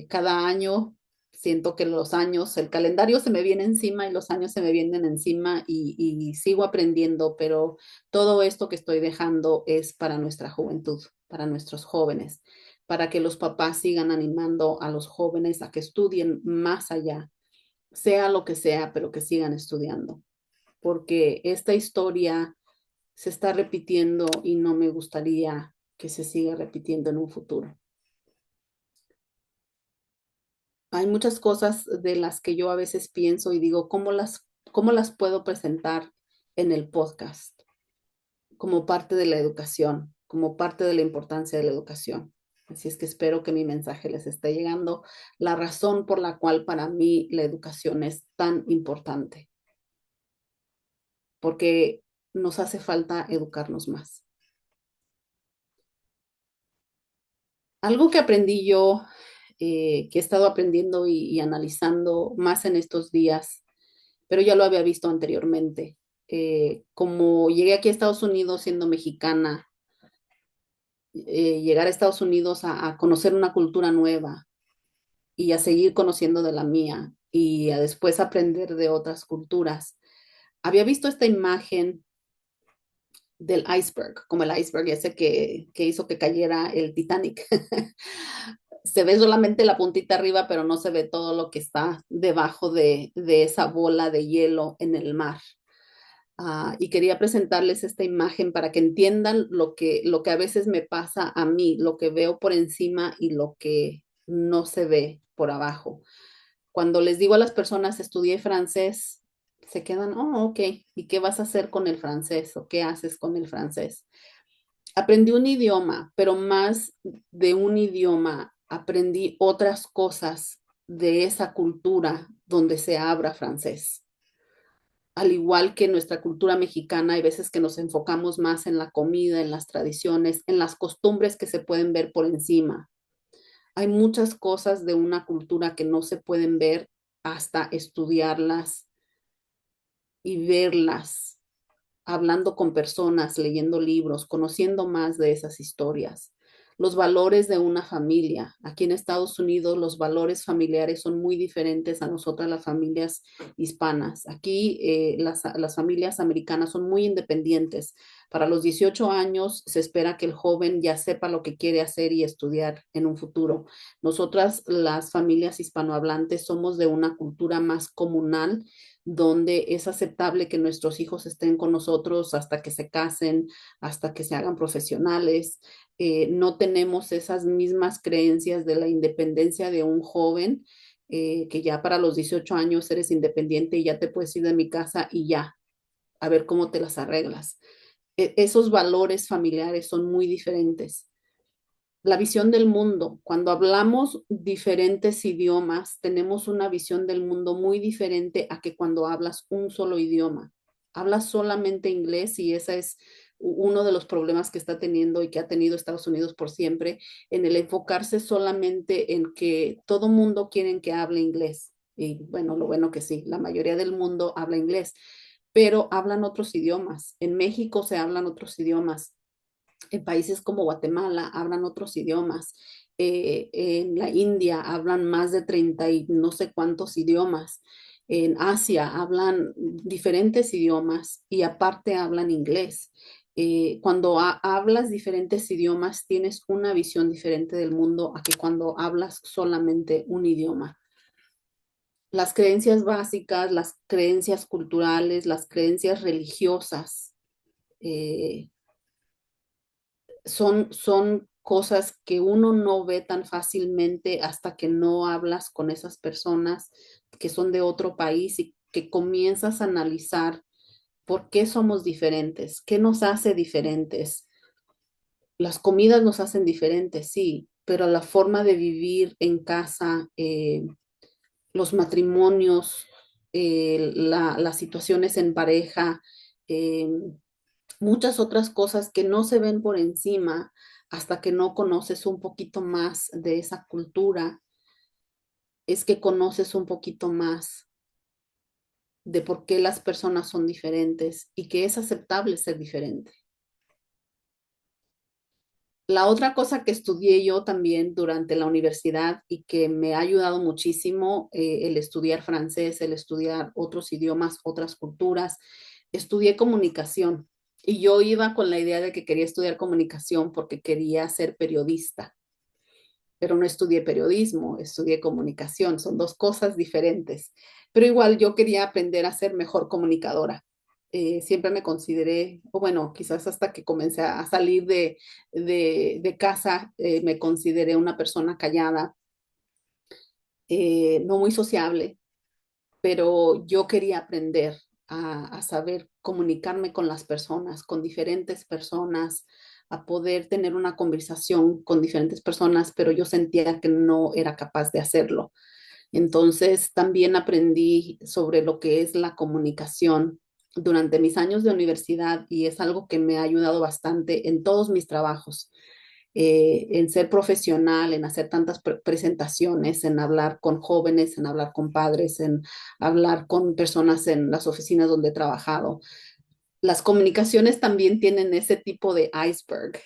Cada año siento que los años, el calendario se me viene encima y los años se me vienen encima y sigo aprendiendo, pero todo esto que estoy dejando es para nuestra juventud, para nuestros jóvenes, para que los papás sigan animando a los jóvenes a que estudien más allá, sea lo que sea, pero que sigan estudiando porque esta historia se está repitiendo y no me gustaría que se siga repitiendo en un futuro. Hay muchas cosas de las que yo a veces pienso y digo, cómo las puedo presentar en el podcast como parte de la educación, como parte de la importancia de la educación? Así es que espero que mi mensaje les esté llegando, la razón por la cual para mí la educación es tan importante, porque nos hace falta educarnos más. Algo que aprendí yo, que he estado aprendiendo y analizando más en estos días, pero ya lo había visto anteriormente. Como llegué aquí a Estados Unidos siendo mexicana, llegar a Estados Unidos a conocer una cultura nueva y a seguir conociendo de la mía y a después aprender de otras culturas. Había visto esta imagen del iceberg, como el iceberg ese que hizo que cayera el Titanic. Se ve solamente la puntita arriba, pero no se ve todo lo que está debajo de esa bola de hielo en el mar. Y quería presentarles esta imagen para que entiendan lo que a veces me pasa a mí, lo que veo por encima y lo que no se ve por abajo. Cuando les digo a las personas, estudié francés, se quedan, oh, ok, ¿y qué vas a hacer con el francés? ¿O qué haces con el francés? Aprendí un idioma, pero más de un idioma, aprendí otras cosas de esa cultura donde se habla francés. Al igual que nuestra cultura mexicana, hay veces que nos enfocamos más en la comida, en las tradiciones, en las costumbres que se pueden ver por encima. Hay muchas cosas de una cultura que no se pueden ver hasta estudiarlas y verlas hablando con personas, leyendo libros, conociendo más de esas historias. Los valores de una familia. Aquí en Estados Unidos los valores familiares son muy diferentes a nosotras las familias hispanas. Aquí las familias americanas son muy independientes. Para los 18 años se espera que el joven ya sepa lo que quiere hacer y estudiar en un futuro. Nosotras, las familias hispanohablantes, somos de una cultura más comunal donde es aceptable que nuestros hijos estén con nosotros hasta que se casen, hasta que se hagan profesionales. No tenemos esas mismas creencias de la independencia de un joven, que ya para los 18 años eres independiente y ya te puedes ir de mi casa y ya, a ver cómo te las arreglas. Esos valores familiares son muy diferentes. La visión del mundo. Cuando hablamos diferentes idiomas, tenemos una visión del mundo muy diferente a que cuando hablas un solo idioma. Hablas solamente inglés y ese es uno de los problemas que está teniendo y que ha tenido Estados Unidos por siempre, en el enfocarse solamente en que todo mundo quiere que hable inglés. Y bueno, lo bueno que sí, la mayoría del mundo habla inglés, pero hablan otros idiomas. En México se hablan otros idiomas, en países como Guatemala hablan otros idiomas. En la India hablan más de 30 y no sé cuántos idiomas. En Asia hablan diferentes idiomas y aparte hablan inglés. Cuando hablas diferentes idiomas, tienes una visión diferente del mundo a que cuando hablas solamente un idioma. Las creencias básicas, las creencias culturales, las creencias religiosas, eh, son cosas que uno no ve tan fácilmente hasta que no hablas con esas personas que son de otro país y que comienzas a analizar por qué somos diferentes, qué nos hace diferentes. Las comidas nos hacen diferentes, sí, pero la forma de vivir en casa, los matrimonios, las situaciones en pareja, eh, muchas otras cosas que no se ven por encima hasta que no conoces un poquito más de esa cultura, es que conoces un poquito más de por qué las personas son diferentes y que es aceptable ser diferente. La otra cosa que estudié yo también durante la universidad y que me ha ayudado muchísimo, el estudiar francés, el estudiar otros idiomas, otras culturas, estudié comunicación y yo iba con la idea de que quería estudiar comunicación porque quería ser periodista, pero no estudié periodismo, estudié comunicación, son dos cosas diferentes, pero igual yo quería aprender a ser mejor comunicadora. Siempre me consideré, o bueno, quizás hasta que comencé a salir de casa, me consideré una persona callada, no muy sociable, pero yo quería aprender a saber comunicarme con las personas, con diferentes personas, a poder tener una conversación con diferentes personas, pero yo sentía que no era capaz de hacerlo. Entonces, también aprendí sobre lo que es la comunicación durante mis años de universidad y es algo que me ha ayudado bastante en todos mis trabajos, en ser profesional, en hacer tantas presentaciones, en hablar con jóvenes, en hablar con padres, en hablar con personas en las oficinas donde he trabajado. Las comunicaciones también tienen ese tipo de iceberg.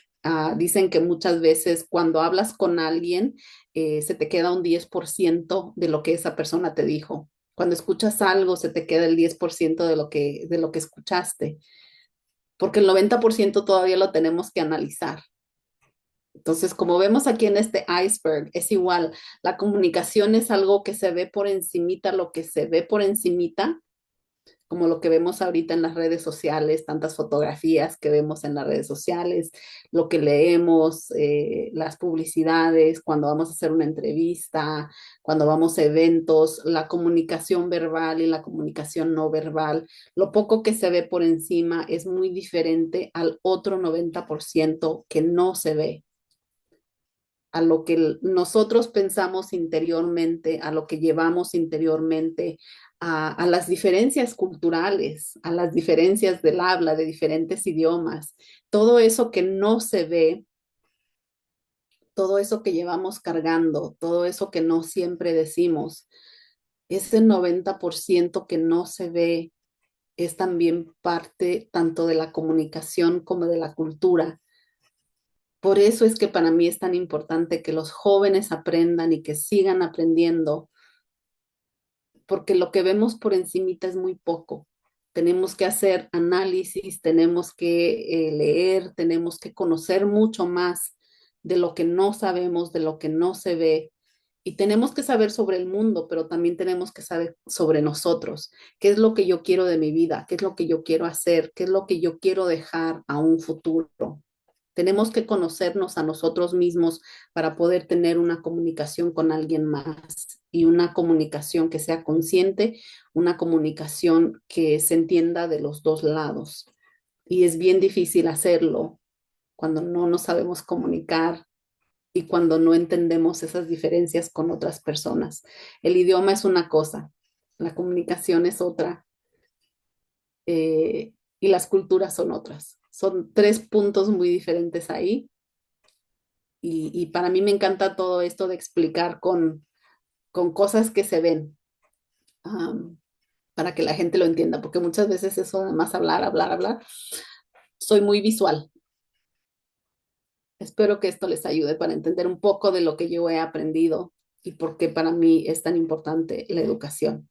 Dicen que muchas veces cuando hablas con alguien, se te queda un 10% de lo que esa persona te dijo. Cuando escuchas algo, se te queda el 10% de lo que escuchaste, porque el 90% todavía lo tenemos que analizar. Entonces, como vemos aquí en este iceberg, es igual. La comunicación es algo que se ve por encimita, lo que se ve por encimita, como lo que vemos ahorita en las redes sociales, tantas fotografías que vemos en las redes sociales, lo que leemos, las publicidades, cuando vamos a hacer una entrevista, cuando vamos a eventos, la comunicación verbal y la comunicación no verbal, lo poco que se ve por encima es muy diferente al otro 90% que no se ve, a lo que nosotros pensamos interiormente, a lo que llevamos interiormente, a las diferencias culturales, a las diferencias del habla de diferentes idiomas, todo eso que no se ve, todo eso que llevamos cargando, todo eso que no siempre decimos, ese 90% que no se ve, es también parte tanto de la comunicación como de la cultura. Por eso es que para mí es tan importante que los jóvenes aprendan y que sigan aprendiendo, porque lo que vemos por encimita es muy poco. Tenemos que hacer análisis, tenemos que leer, tenemos que conocer mucho más de lo que no sabemos, de lo que no se ve. Y tenemos que saber sobre el mundo, pero también tenemos que saber sobre nosotros. ¿Qué es lo que yo quiero de mi vida? ¿Qué es lo que yo quiero hacer? ¿Qué es lo que yo quiero dejar a un futuro? Tenemos que conocernos a nosotros mismos para poder tener una comunicación con alguien más y una comunicación que sea consciente, una comunicación que se entienda de los dos lados. Y es bien difícil hacerlo cuando no nos sabemos comunicar y cuando no entendemos esas diferencias con otras personas. El idioma es una cosa, la comunicación es otra, y las culturas son otras. Son tres puntos muy diferentes ahí y para mí me encanta todo esto de explicar con cosas que se ven, um, para que la gente lo entienda, porque muchas veces eso además hablar, hablar, hablar, soy muy visual. Espero que esto les ayude para entender un poco de lo que yo he aprendido y por qué para mí es tan importante la educación.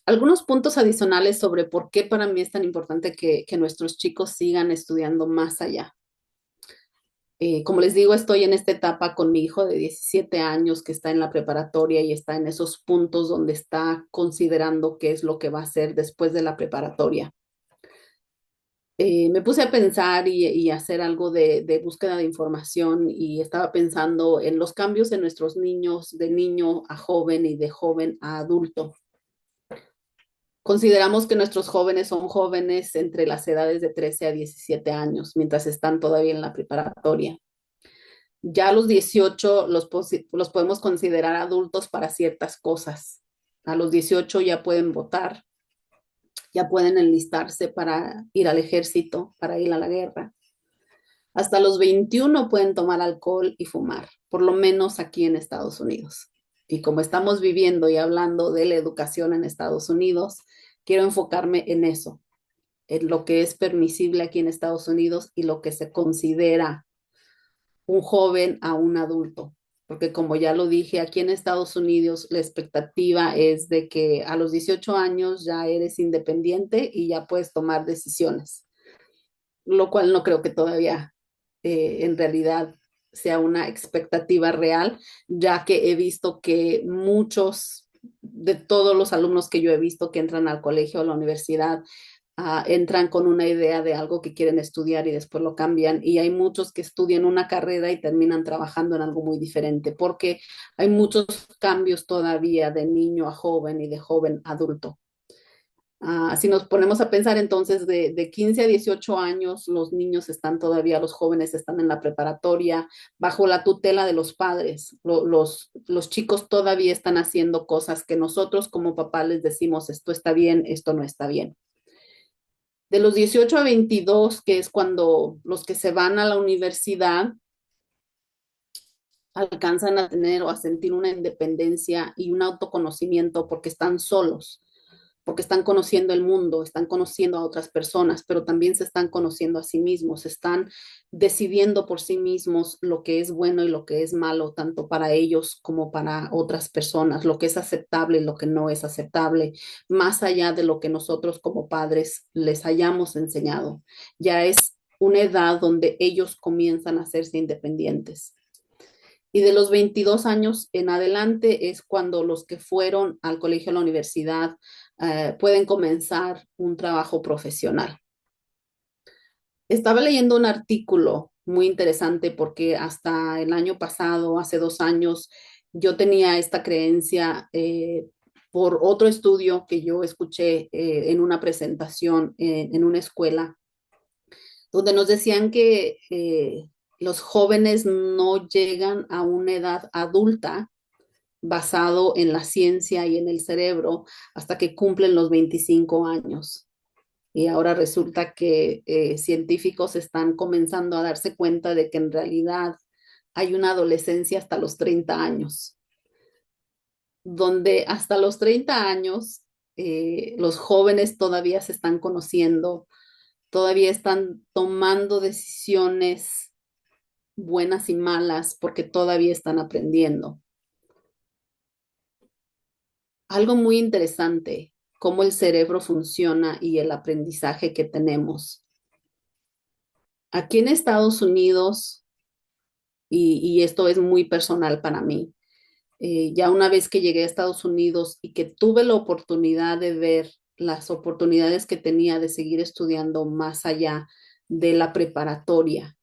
Algunos puntos adicionales sobre por qué para mí es tan importante que nuestros chicos sigan estudiando más allá. Como les digo, estoy en esta etapa con mi hijo de 17 años que está en la preparatoria y está en esos puntos donde está considerando qué es lo que va a hacer después de la preparatoria. Me puse a pensar y hacer algo de búsqueda de información y estaba pensando en los cambios en nuestros niños, de niño a joven y de joven a adulto. Consideramos que nuestros jóvenes son jóvenes entre las edades de 13 a 17 años, mientras están todavía en la preparatoria. Ya a los 18 los podemos considerar adultos para ciertas cosas. A los 18 ya pueden votar, ya pueden enlistarse para ir al ejército, para ir a la guerra. Hasta los 21 pueden tomar alcohol y fumar, por lo menos aquí en Estados Unidos. Y como estamos viviendo y hablando de la educación en Estados Unidos, quiero enfocarme en eso, en lo que es permisible aquí en Estados Unidos y lo que se considera un joven a un adulto. Porque como ya lo dije, aquí en Estados Unidos la expectativa es de que a los 18 años ya eres independiente y ya puedes tomar decisiones, lo cual no creo que todavía en realidad sea una expectativa real, ya que he visto que muchos de todos los alumnos que yo he visto que entran al colegio o a la universidad entran con una idea de algo que quieren estudiar y después lo cambian. Y hay muchos que estudian una carrera y terminan trabajando en algo muy diferente, porque hay muchos cambios todavía de niño a joven y de joven a adulto. Si nos ponemos a pensar entonces de 15 a 18 años, los niños están todavía, los jóvenes están en la preparatoria, bajo la tutela de los padres. Los chicos todavía están haciendo cosas que nosotros como papás les decimos, esto está bien, esto no está bien. De los 18 a 22, que es cuando los que se van a la universidad alcanzan a tener o a sentir una independencia y un autoconocimiento porque están solos, porque están conociendo el mundo, están conociendo a otras personas, pero también se están conociendo a sí mismos, están decidiendo por sí mismos lo que es bueno y lo que es malo, tanto para ellos como para otras personas, lo que es aceptable y lo que no es aceptable, más allá de lo que nosotros como padres les hayamos enseñado. Ya es una edad donde ellos comienzan a hacerse independientes. Y de los 22 años en adelante es cuando los que fueron al colegio o la universidad pueden comenzar un trabajo profesional. Estaba leyendo un artículo muy interesante porque hasta el año pasado, hace 2 años, yo tenía esta creencia por otro estudio que yo escuché en una presentación en una escuela donde nos decían que los jóvenes no llegan a una edad adulta basado en la ciencia y en el cerebro hasta que cumplen los 25 años. Y ahora resulta que científicos están comenzando a darse cuenta de que en realidad hay una adolescencia hasta los 30 años, donde hasta los 30 años Los jóvenes todavía se están conociendo, todavía están tomando decisiones buenas y malas porque todavía están aprendiendo. Algo muy interesante, cómo el cerebro funciona y el aprendizaje que tenemos. Aquí en Estados Unidos, y esto es muy personal para mí, ya una vez que llegué a Estados Unidos y que tuve la oportunidad de ver las oportunidades que tenía de seguir estudiando más allá de la preparatoria,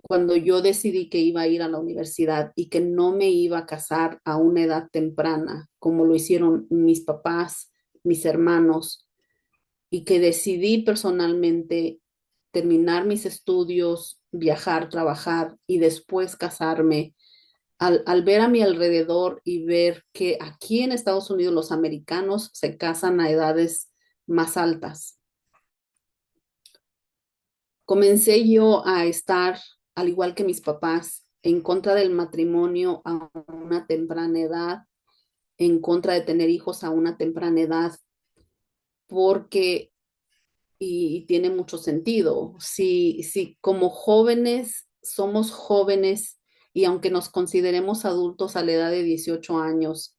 cuando yo decidí que iba a ir a la universidad y que no me iba a casar a una edad temprana, como lo hicieron mis papás, mis hermanos, y que decidí personalmente terminar mis estudios, viajar, trabajar y después casarme, al ver a mi alrededor y ver que aquí en Estados Unidos los americanos se casan a edades más altas, comencé yo a estar, al igual que mis papás, en contra del matrimonio a una temprana edad, en contra de tener hijos a una temprana edad, porque, y tiene mucho sentido, si como jóvenes somos jóvenes y aunque nos consideremos adultos a la edad de 18 años,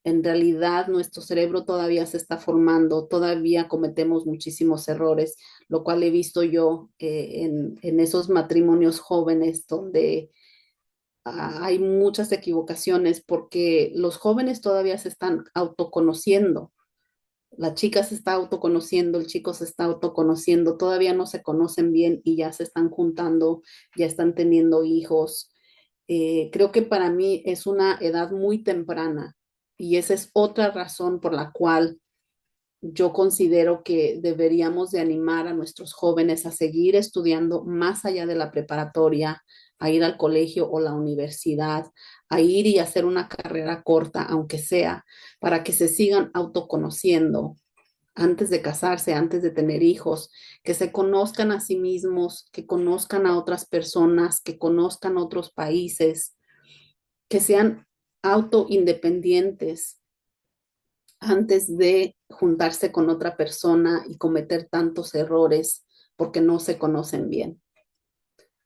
en realidad nuestro cerebro todavía se está formando, todavía cometemos muchísimos errores, lo cual he visto yo en esos matrimonios jóvenes donde hay muchas equivocaciones porque los jóvenes todavía se están autoconociendo. La chica se está autoconociendo, el chico se está autoconociendo, todavía no se conocen bien y ya se están juntando, ya están teniendo hijos. Creo que para mí es una edad muy temprana y esa es otra razón por la cual yo considero que deberíamos de animar a nuestros jóvenes a seguir estudiando más allá de la preparatoria, a ir al colegio o la universidad, a ir y hacer una carrera corta, aunque sea, para que se sigan autoconociendo antes de casarse, antes de tener hijos, que se conozcan a sí mismos, que conozcan a otras personas, que conozcan otros países, que sean autoindependientes antes de juntarse con otra persona y cometer tantos errores porque no se conocen bien.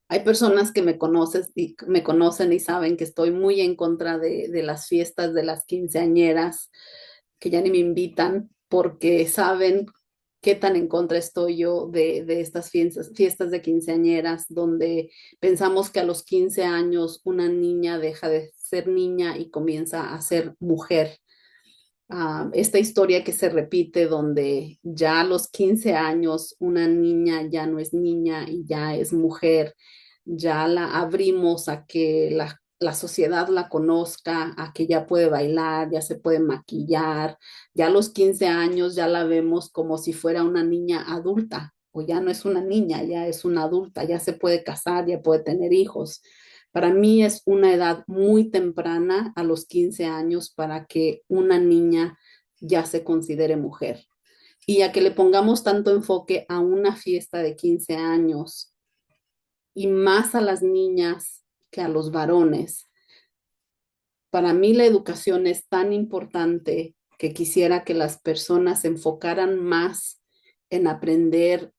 Hay personas que me conocen y saben que estoy muy en contra de las fiestas de las quinceañeras, que ya ni me invitan porque saben qué tan en contra estoy yo de estas fiestas de quinceañeras, donde pensamos que a los 15 años una niña deja de ser niña y comienza a ser mujer. Esta historia que se repite donde ya a los 15 años una niña ya no es niña y ya es mujer, ya la abrimos a que la sociedad la conozca, a que ya puede bailar, ya se puede maquillar, ya a los 15 años ya la vemos como si fuera una niña adulta o ya no es una niña, ya es una adulta, ya se puede casar, ya puede tener hijos. Para mí es una edad muy temprana, a los 15 años, para que una niña ya se considere mujer. Y a que le pongamos tanto enfoque a una fiesta de 15 años y más a las niñas que a los varones. Para mí la educación es tan importante que quisiera que las personas se enfocaran más en aprender,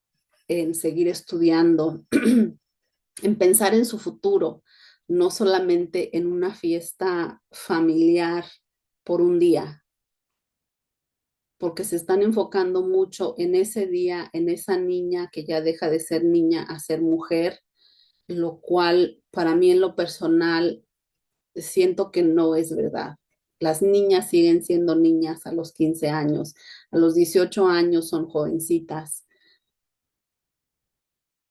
en seguir estudiando, en pensar en su futuro, no solamente en una fiesta familiar por un día, porque se están enfocando mucho en ese día, en esa niña que ya deja de ser niña a ser mujer, lo cual para mí en lo personal siento que no es verdad. Las niñas siguen siendo niñas a los 15 años, a los 18 años son jovencitas,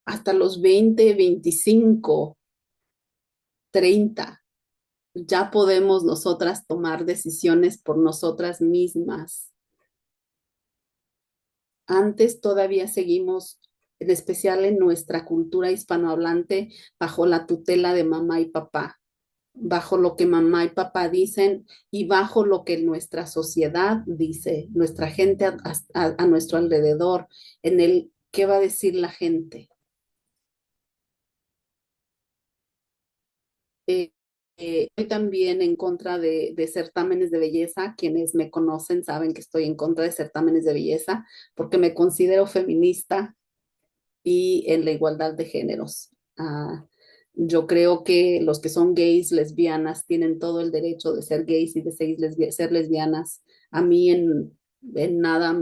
hasta los 20, 25, 30 ya podemos nosotras tomar decisiones por nosotras mismas. Antes todavía seguimos, en especial en nuestra cultura hispanohablante, bajo la tutela de mamá y papá, bajo lo que mamá y papá dicen y bajo lo que nuestra sociedad dice, nuestra gente a nuestro alrededor, en el qué va a decir la gente. Estoy también en contra de certámenes de belleza. Quienes me conocen saben que estoy en contra de certámenes de belleza porque me considero feminista y en la igualdad de géneros. Yo creo que los que son gays, lesbianas, tienen todo el derecho de ser gays y de ser lesbianas. A mí en nada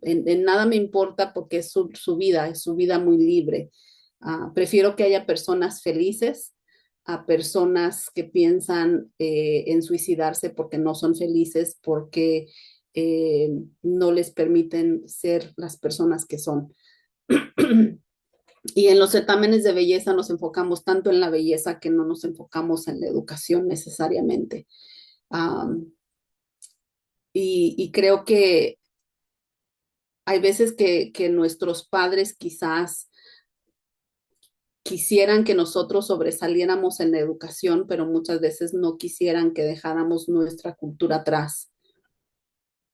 en nada me importa porque es su vida, es su vida muy libre. Prefiero que haya personas felices a personas que piensan en suicidarse porque no son felices, porque no les permiten ser las personas que son. Y en los certámenes de belleza nos enfocamos tanto en la belleza que no nos enfocamos en la educación necesariamente. Um, y creo que hay veces que nuestros padres quizás quisieran que nosotros sobresaliéramos en la educación, pero muchas veces no quisieran que dejáramos nuestra cultura atrás.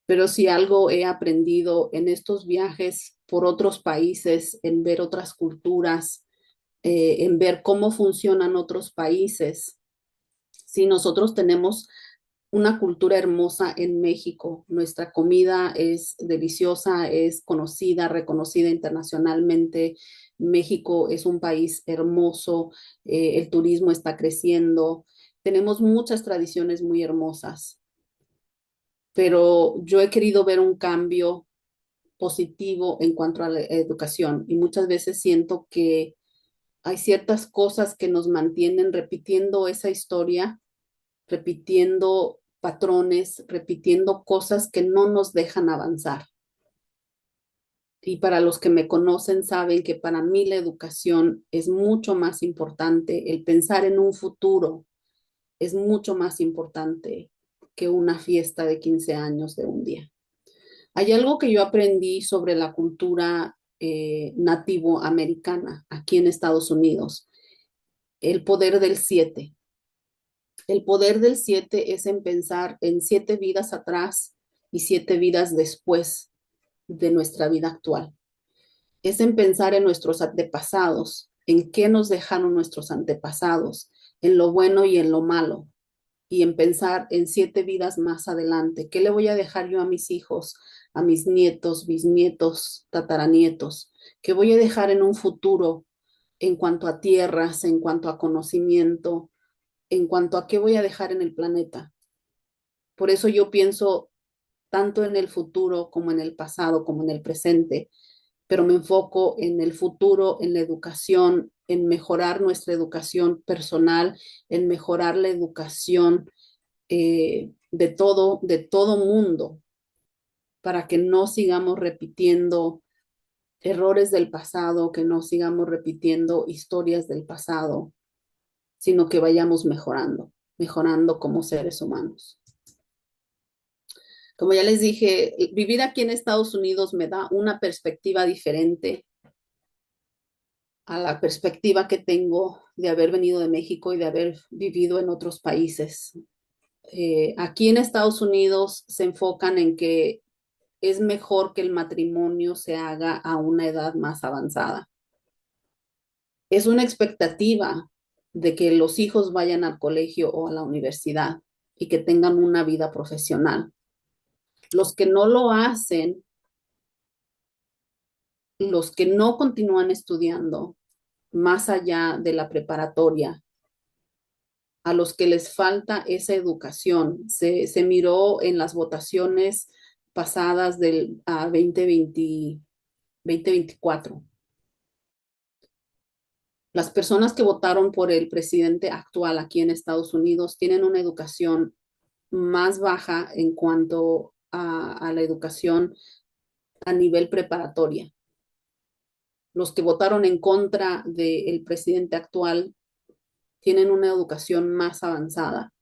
Pero si algo he aprendido en estos viajes por otros países, en ver otras culturas, en ver cómo funcionan otros países, si nosotros tenemos una cultura hermosa en México. Nuestra comida es deliciosa, es conocida, reconocida internacionalmente. México es un país hermoso, el turismo está creciendo, tenemos muchas tradiciones muy hermosas, pero yo he querido ver un cambio positivo en cuanto a la educación y muchas veces siento que hay ciertas cosas que nos mantienen repitiendo esa historia, repitiendo patrones, repitiendo cosas que no nos dejan avanzar. Y para los que me conocen saben que para mí la educación es mucho más importante, el pensar en un futuro es mucho más importante que una fiesta de 15 años de un día. Hay algo que yo aprendí sobre la cultura nativo americana aquí en Estados Unidos, el poder del 7. El poder del 7 es en pensar en 7 vidas atrás y 7 vidas después de nuestra vida actual. Es en pensar en nuestros antepasados, en qué nos dejaron nuestros antepasados, en lo bueno y en lo malo, y en pensar en 7 vidas más adelante. ¿Qué le voy a dejar yo a mis hijos, a mis nietos, bisnietos, tataranietos? ¿Qué voy a dejar en un futuro en cuanto a tierras, en cuanto a conocimiento, en cuanto a qué voy a dejar en el planeta? Por eso yo pienso tanto en el futuro como en el pasado, como en el presente, pero me enfoco en el futuro, en la educación, en mejorar nuestra educación personal, en mejorar la educación de todo mundo, para que no sigamos repitiendo errores del pasado, que no sigamos repitiendo historias del pasado, sino que vayamos mejorando, mejorando como seres humanos. Como ya les dije, vivir aquí en Estados Unidos me da una perspectiva diferente a la perspectiva que tengo de haber venido de México y de haber vivido en otros países. Aquí en Estados Unidos se enfocan en que es mejor que el matrimonio se haga a una edad más avanzada. Es una expectativa de que los hijos vayan al colegio o a la universidad y que tengan una vida profesional. Los que no lo hacen, los que no continúan estudiando más allá de la preparatoria, a los que les falta esa educación. Se miró en las votaciones pasadas del 2024. Las personas que votaron por el presidente actual aquí en Estados Unidos tienen una educación más baja en cuanto a la educación a nivel preparatoria. Los que votaron en contra del presidente actual tienen una educación más avanzada.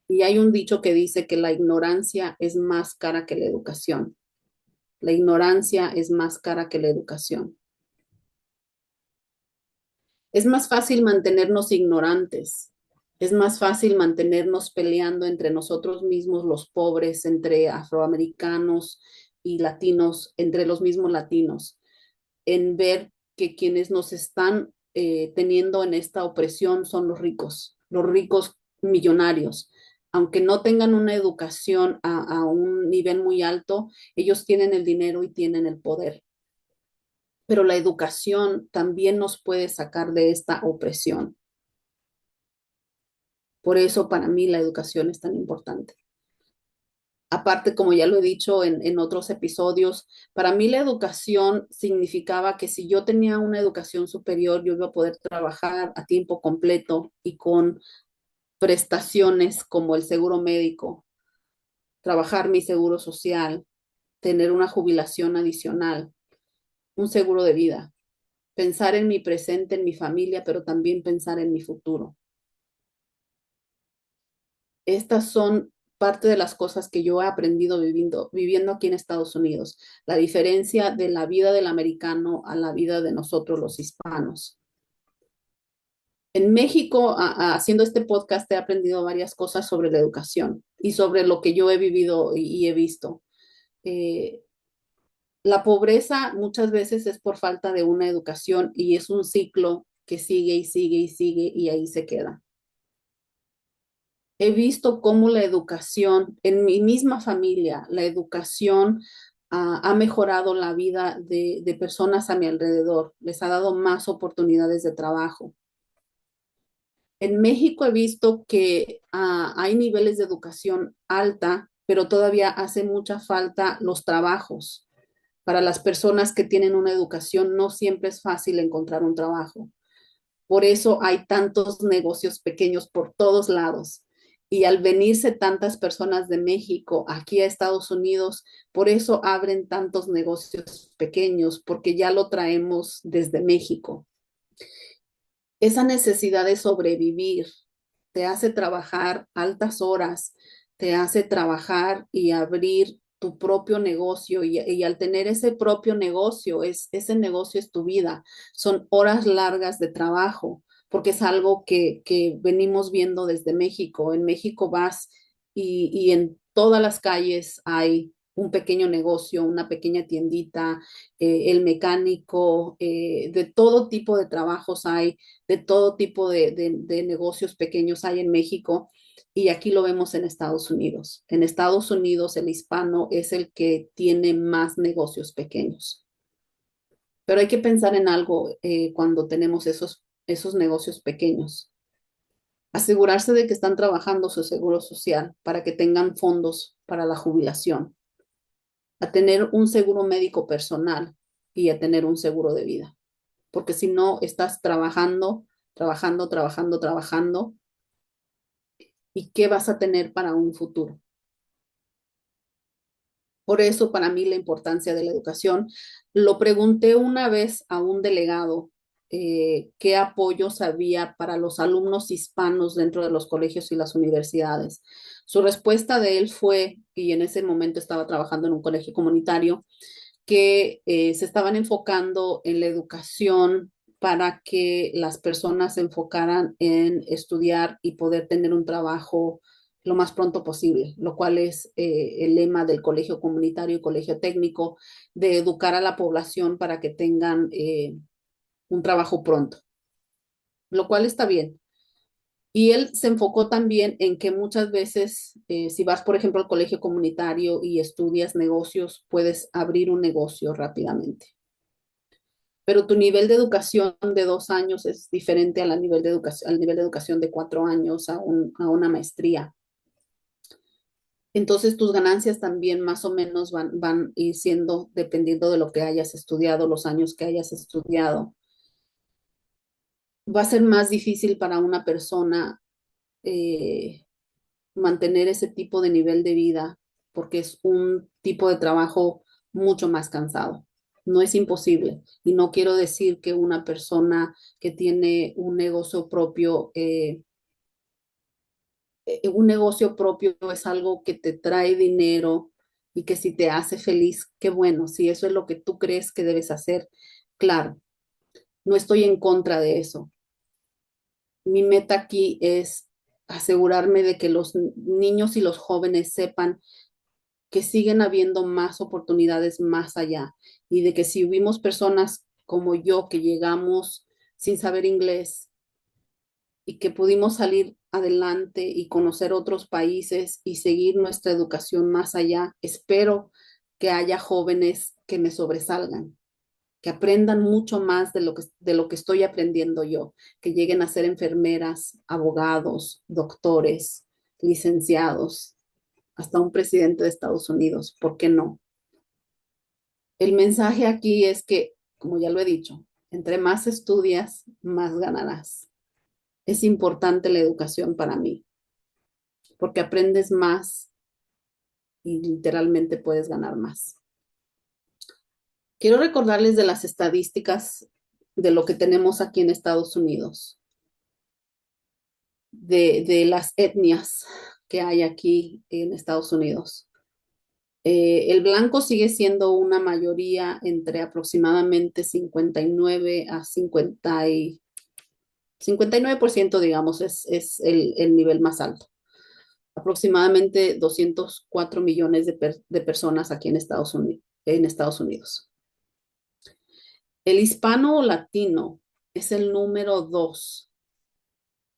Y hay un dicho que dice que la ignorancia es más cara que la educación. La ignorancia es más cara que la educación. Es más fácil mantenernos ignorantes. Es más fácil mantenernos peleando entre nosotros mismos, los pobres, entre afroamericanos y latinos, entre los mismos latinos, en ver que quienes nos están teniendo en esta opresión son los ricos millonarios. Aunque no tengan una educación a un nivel muy alto, ellos tienen el dinero y tienen el poder. Pero la educación también nos puede sacar de esta opresión. Por eso para mí la educación es tan importante. Aparte, como ya lo he dicho en otros episodios, para mí la educación significaba que si yo tenía una educación superior, yo iba a poder trabajar a tiempo completo y con prestaciones como el seguro médico, trabajar mi seguro social, tener una jubilación adicional, un seguro de vida, pensar en mi presente, en mi familia, pero también pensar en mi futuro. Estas son parte de las cosas que yo he aprendido viviendo aquí en Estados Unidos, la diferencia de la vida del americano a la vida de nosotros los hispanos. En México, haciendo este podcast, he aprendido varias cosas sobre la educación y sobre lo que yo he vivido y he visto. Eh, la pobreza muchas veces es por falta de una educación y es un ciclo que sigue y sigue y sigue y ahí se queda. He visto cómo la educación, en mi misma familia, la educación ha mejorado la vida de personas a mi alrededor, les ha dado más oportunidades de trabajo. En México he visto que hay niveles de educación alta, pero todavía hace mucha falta los trabajos. Para las personas que tienen una educación, no siempre es fácil encontrar un trabajo. Por eso hay tantos negocios pequeños por todos lados. Y al venirse tantas personas de México aquí a Estados Unidos, por eso abren tantos negocios pequeños, porque ya lo traemos desde México. Esa necesidad de sobrevivir te hace trabajar altas horas, te hace trabajar y abrir tu propio negocio y al tener ese propio negocio, ese negocio es tu vida, son horas largas de trabajo, porque es algo que venimos viendo desde México. En México vas y en todas las calles hay un pequeño negocio, una pequeña tiendita, el mecánico, de todo tipo de trabajos hay, de todo tipo de negocios pequeños hay en México y aquí lo vemos en Estados Unidos. En Estados Unidos el hispano es el que tiene más negocios pequeños. Pero hay que pensar en algo cuando tenemos esos negocios pequeños. Asegurarse de que están trabajando su seguro social para que tengan fondos para la jubilación, a tener un seguro médico personal y a tener un seguro de vida. Porque si no, estás trabajando, trabajando, trabajando, trabajando. ¿Y qué vas a tener para un futuro? Por eso, para mí, la importancia de la educación. Lo pregunté una vez a un delegado qué apoyos había para los alumnos hispanos dentro de los colegios y las universidades. Su respuesta de él fue, y en ese momento estaba trabajando en un colegio comunitario, que se estaban enfocando en la educación para que las personas se enfocaran en estudiar y poder tener un trabajo lo más pronto posible, lo cual es el lema del colegio comunitario y colegio técnico, de educar a la población para que tengan un trabajo pronto, lo cual está bien. Y él se enfocó también en que muchas veces, si vas, por ejemplo, al colegio comunitario y estudias negocios, puedes abrir un negocio rápidamente. Pero tu nivel de educación de 2 años es diferente al nivel de educación de 4 años, a una maestría. Entonces tus ganancias también más o menos van a ir siendo dependiendo de lo que hayas estudiado, los años que hayas estudiado. Va a ser más difícil para una persona eh, mantener ese tipo de nivel de vida porque es un tipo de trabajo mucho más cansado. No es imposible. Y no quiero decir que una persona que tiene un negocio propio es algo que te trae dinero y que si te hace feliz, qué bueno. Si eso es lo que tú crees que debes hacer, claro, no estoy en contra de eso. Mi meta aquí es asegurarme de que los niños y los jóvenes sepan que siguen habiendo más oportunidades más allá y de que si vimos personas como yo que llegamos sin saber inglés y que pudimos salir adelante y conocer otros países y seguir nuestra educación más allá, espero que haya jóvenes que me sobresalgan, que aprendan mucho más de lo que estoy aprendiendo yo, que lleguen a ser enfermeras, abogados, doctores, licenciados, hasta un presidente de Estados Unidos. ¿Por qué no? El mensaje aquí es que, como ya lo he dicho, entre más estudias, más ganarás. Es importante la educación para mí, porque aprendes más y literalmente puedes ganar más. Quiero recordarles de las estadísticas de lo que tenemos aquí en Estados Unidos, de las etnias que hay aquí en Estados Unidos. El blanco sigue siendo una mayoría entre aproximadamente 59 a 59%, digamos, es el nivel más alto. Aproximadamente 204 millones de personas aquí en Estados Unidos. El hispano o latino es el número 2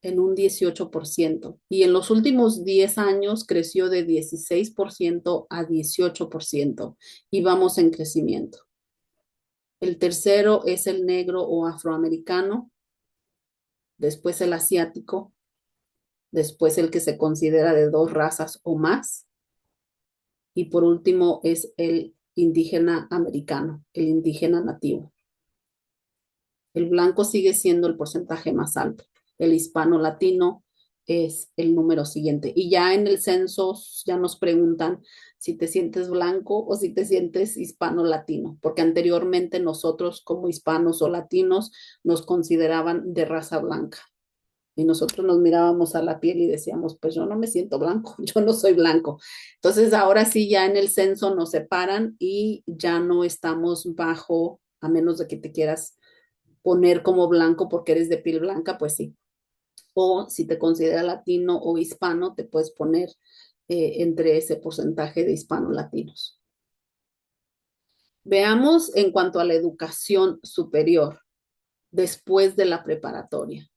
en un 18% y en los últimos 10 años creció de 16% a 18% y vamos en crecimiento. El tercero es el negro o afroamericano, después el asiático, después el que se considera de dos razas o más y por último es el indígena americano, el indígena nativo. El blanco sigue siendo el porcentaje más alto. El hispano latino es el número siguiente. Y ya en el censo ya nos preguntan si te sientes blanco o si te sientes hispano latino, porque anteriormente nosotros como hispanos o latinos nos consideraban de raza blanca. Y nosotros nos mirábamos a la piel y decíamos, pues yo no me siento blanco, yo no soy blanco. Entonces ahora sí ya en el censo nos separan y ya no estamos bajo, a menos de que te quieras poner como blanco porque eres de piel blanca, pues sí. O si te considera latino o hispano, te puedes poner entre ese porcentaje de hispano-latinos. Veamos en cuanto a la educación superior después de la preparatoria.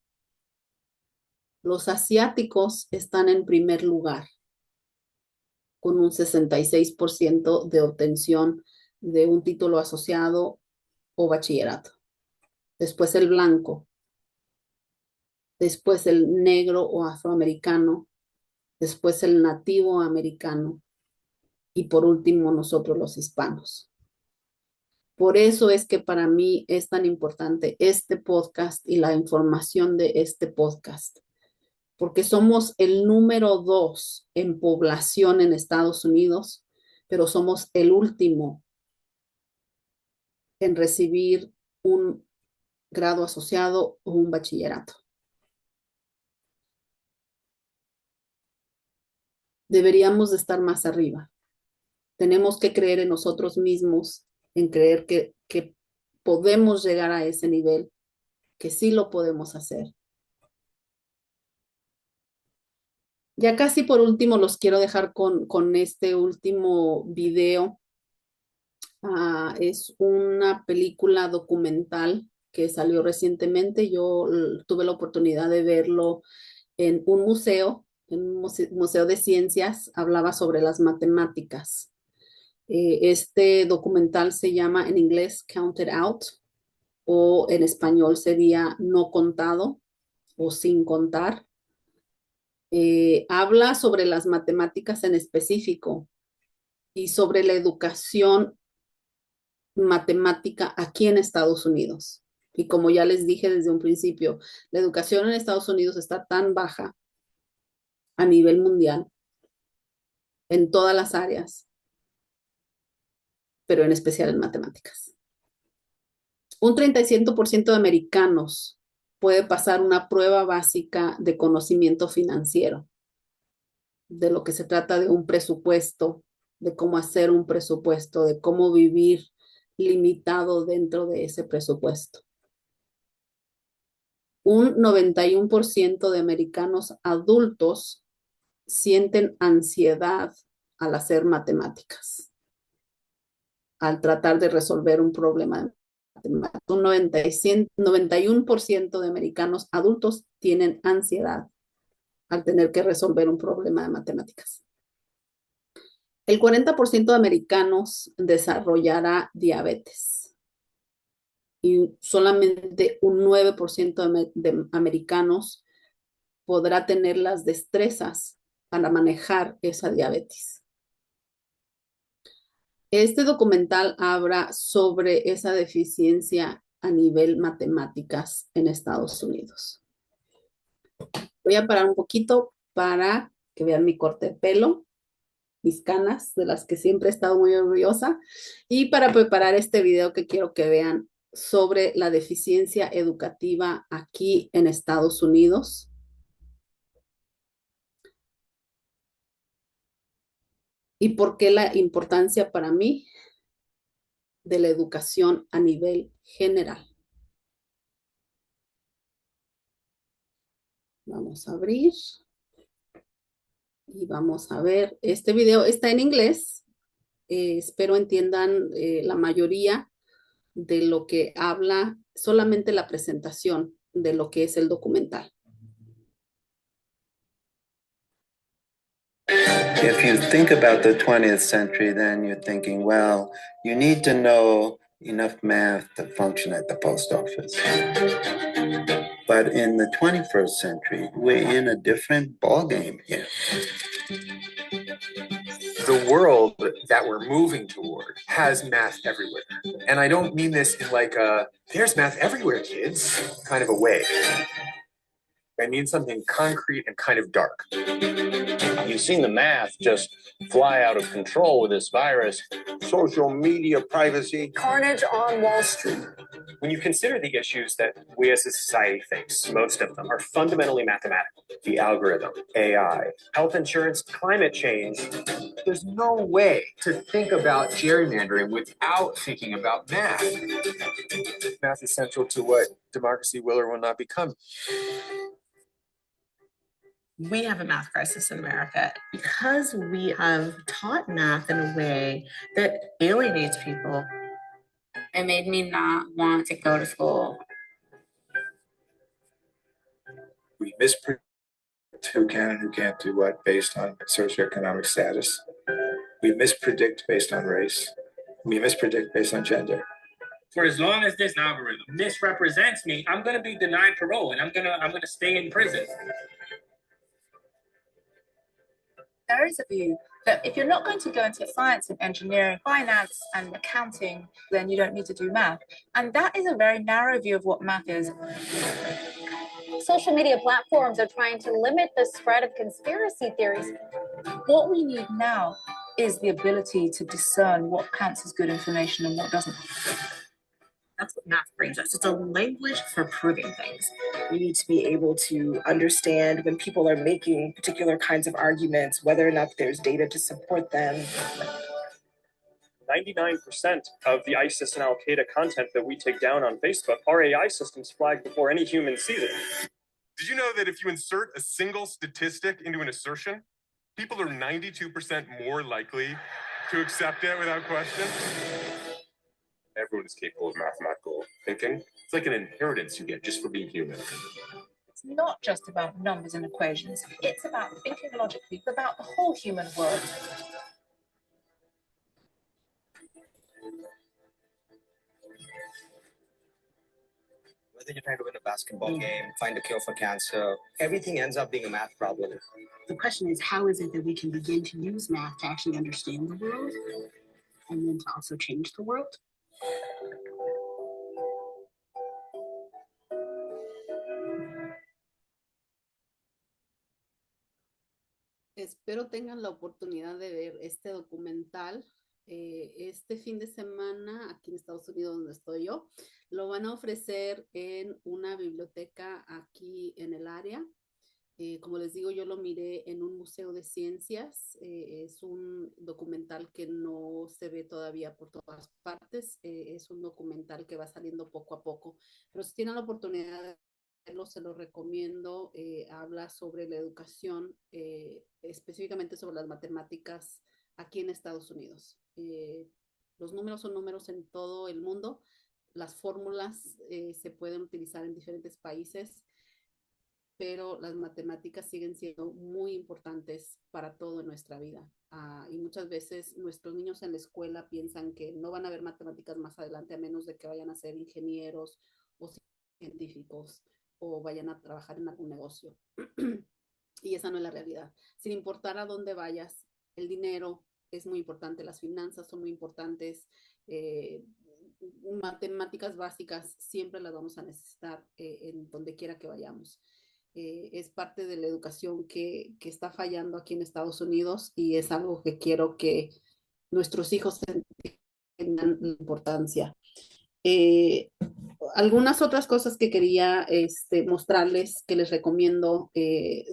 Los asiáticos están en primer lugar con un 66% de obtención de un título asociado o bachillerato. Después el blanco, después el negro o afroamericano, después el nativo americano y por último nosotros los hispanos. Por eso es que para mí es tan importante este podcast y la información de este podcast, porque somos el número 2 en población en Estados Unidos, pero somos el último en recibir un grado asociado o un bachillerato. Deberíamos de estar más arriba. Tenemos que creer en nosotros mismos, en creer que podemos llegar a ese nivel, que sí lo podemos hacer. Ya casi por último los quiero dejar con este último video. Es una película documental que salió recientemente. Yo tuve la oportunidad de verlo en un museo, en un museo de ciencias. Hablaba sobre las matemáticas. Este documental se llama en inglés Counted Out o en español sería No contado o Sin contar. Habla sobre las matemáticas en específico y sobre la educación matemática aquí en Estados Unidos. Y como ya les dije desde un principio, la educación en Estados Unidos está tan baja a nivel mundial en todas las áreas, pero en especial en matemáticas. Un 37% de americanos puede pasar una prueba básica de conocimiento financiero, de lo que se trata de un presupuesto, de cómo hacer un presupuesto, de cómo vivir limitado dentro de ese presupuesto. Un 91% de americanos adultos sienten ansiedad al hacer matemáticas, al tratar de resolver un problema Un 91% de americanos adultos tienen ansiedad al tener que resolver un problema de matemáticas. El 40% de americanos desarrollará diabetes y solamente un 9% de americanos podrá tener las destrezas para manejar esa diabetes. Este documental habla sobre esa deficiencia a nivel matemáticas en Estados Unidos. Voy a parar un poquito para que vean mi corte de pelo, mis canas, de las que siempre he estado muy orgullosa, y para preparar este video que quiero que vean sobre la deficiencia educativa aquí en Estados Unidos. Y por qué la importancia para mí de la educación a nivel general. Vamos a abrir y vamos a ver. Este video está en inglés. Espero entiendan la mayoría de lo que habla, solamente la presentación de lo que es el documental. If you think about the 20th century, then you're thinking, well, you need to know enough math to function at the post office. But in the 21st century, we're in a different ballgame here. The world that we're moving toward has math everywhere. And I don't mean this in like a, there's math everywhere, kids, kind of a way. I mean something concrete and kind of dark. You've seen the math just fly out of control with this virus. Social media, privacy. Carnage on Wall Street. When you consider the issues that we as a society face, most of them are fundamentally mathematical. The algorithm, AI, health insurance, climate change. There's no way to think about gerrymandering without thinking about math. Math is central to what democracy will or will not become. We have a math crisis in America because we have taught math in a way that alienates people. It made me not want to go to school. We mispredict who can and who can't do what based on socioeconomic status. We mispredict based on race. We mispredict based on gender. For as long as this algorithm misrepresents me, I'm going to be denied parole and I'm going to stay in prison. There is a view that if you're not going to go into science and engineering, finance and accounting, then you don't need to do math. And that is a very narrow view of what math is. Social media platforms are trying to limit the spread of conspiracy theories. What we need now is the ability to discern what counts as good information and what doesn't. That's what math brings us. It's a language for proving things. We need to be able to understand when people are making particular kinds of arguments, whether or not there's data to support them. 99% of the ISIS and Al-Qaeda content that we take down on Facebook, our AI systems flag before any human sees it. Did you know that if you insert a single statistic into an assertion, people are 92% more likely to accept it without question? Everyone is capable of mathematical thinking. It's like an inheritance you get just for being human. It's not just about numbers and equations. It's about thinking logically about the whole human world. Whether you're trying to win a basketball game, find a cure for cancer, everything ends up being a math problem. The question is, how is it that we can begin to use math to actually understand the world and then to also change the world? Espero tengan la oportunidad de ver este documental. Este fin de semana, aquí en Estados Unidos, donde estoy yo, lo van a ofrecer en una biblioteca aquí en el área. Como les digo, yo lo miré en un museo de ciencias. Es un documental que no se ve todavía por todas partes. Es un documental que va saliendo poco a poco. Pero si tienen la oportunidad de verlo, se lo recomiendo. Habla sobre la educación, específicamente sobre las matemáticas aquí en Estados Unidos. Los números son números en todo el mundo, las fórmulas se pueden utilizar en diferentes países, pero las matemáticas siguen siendo muy importantes para todo en nuestra vida. Y muchas veces nuestros niños en la escuela piensan que no van a ver matemáticas más adelante a menos de que vayan a ser ingenieros o científicos o vayan a trabajar en algún negocio. Y esa no es la realidad. Sin importar a dónde vayas, el dinero es muy importante, las finanzas son muy importantes, eh, matemáticas básicas siempre las vamos a necesitar en donde quiera que vayamos. Es parte de la educación que está fallando aquí en Estados Unidos y es algo que quiero que nuestros hijos tengan la importancia. Eh, Algunas otras cosas que quería mostrarles, que les recomiendo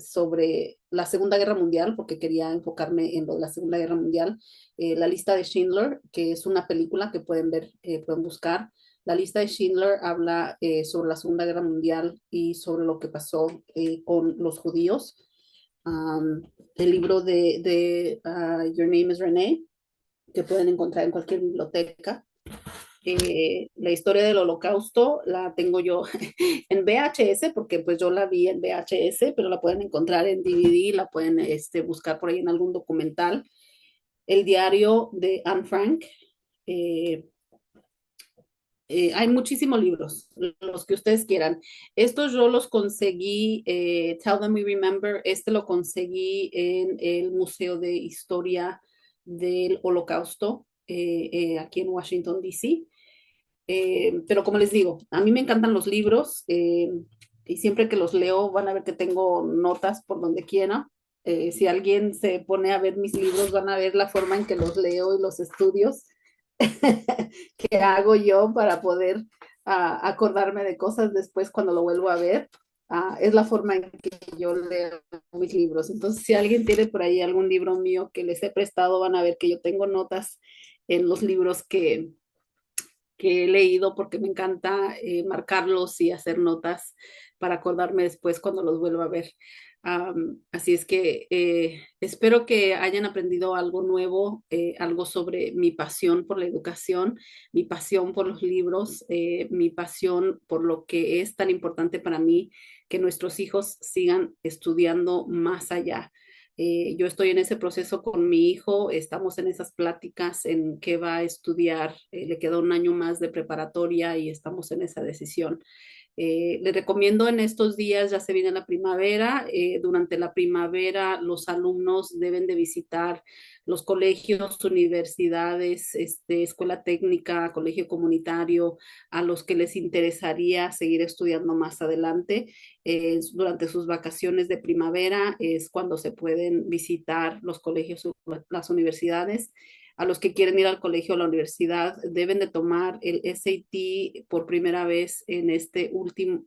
sobre la Segunda Guerra Mundial, porque quería enfocarme en lo de la Segunda Guerra Mundial. La lista de Schindler, que es una película que pueden ver, pueden buscar. La lista de Schindler habla sobre la Segunda Guerra Mundial y sobre lo que pasó con los judíos. El libro de Your Name is Renee, que pueden encontrar en cualquier biblioteca. La historia del Holocausto la tengo yo en VHS, porque pues yo la vi en VHS, pero la pueden encontrar en DVD, la pueden buscar por ahí en algún documental. El diario de Anne Frank. Hay muchísimos libros, los que ustedes quieran. Estos yo los conseguí, Tell Them We Remember, lo conseguí en el Museo de Historia del Holocausto, aquí en Washington, D.C. Pero como les digo, a mí me encantan los libros y siempre que los leo van a ver que tengo notas por donde quiera. Si alguien se pone a ver mis libros, van a ver la forma en que los leo y los estudios que hago yo para poder acordarme de cosas después cuando lo vuelvo a ver. Es la forma en que yo leo mis libros. Entonces, si alguien tiene por ahí algún libro mío que les he prestado, van a ver que yo tengo notas en los libros que he leído porque me encanta marcarlos y hacer notas para acordarme después cuando los vuelva a ver. Así es que espero que hayan aprendido algo nuevo, algo sobre mi pasión por la educación, mi pasión por los libros, mi pasión por lo que es tan importante para mí que nuestros hijos sigan estudiando más allá. Yo estoy en ese proceso con mi hijo, estamos en esas pláticas en qué va a estudiar, le queda un año más de preparatoria y estamos en esa decisión. Les recomiendo en estos días, ya se viene la primavera, durante la primavera los alumnos deben de visitar los colegios, universidades, escuela técnica, colegio comunitario, a los que les interesaría seguir estudiando más adelante. Durante sus vacaciones de primavera es cuando se pueden visitar los colegios, las universidades. A los que quieren ir al colegio o a la universidad deben de tomar el SAT por primera vez en este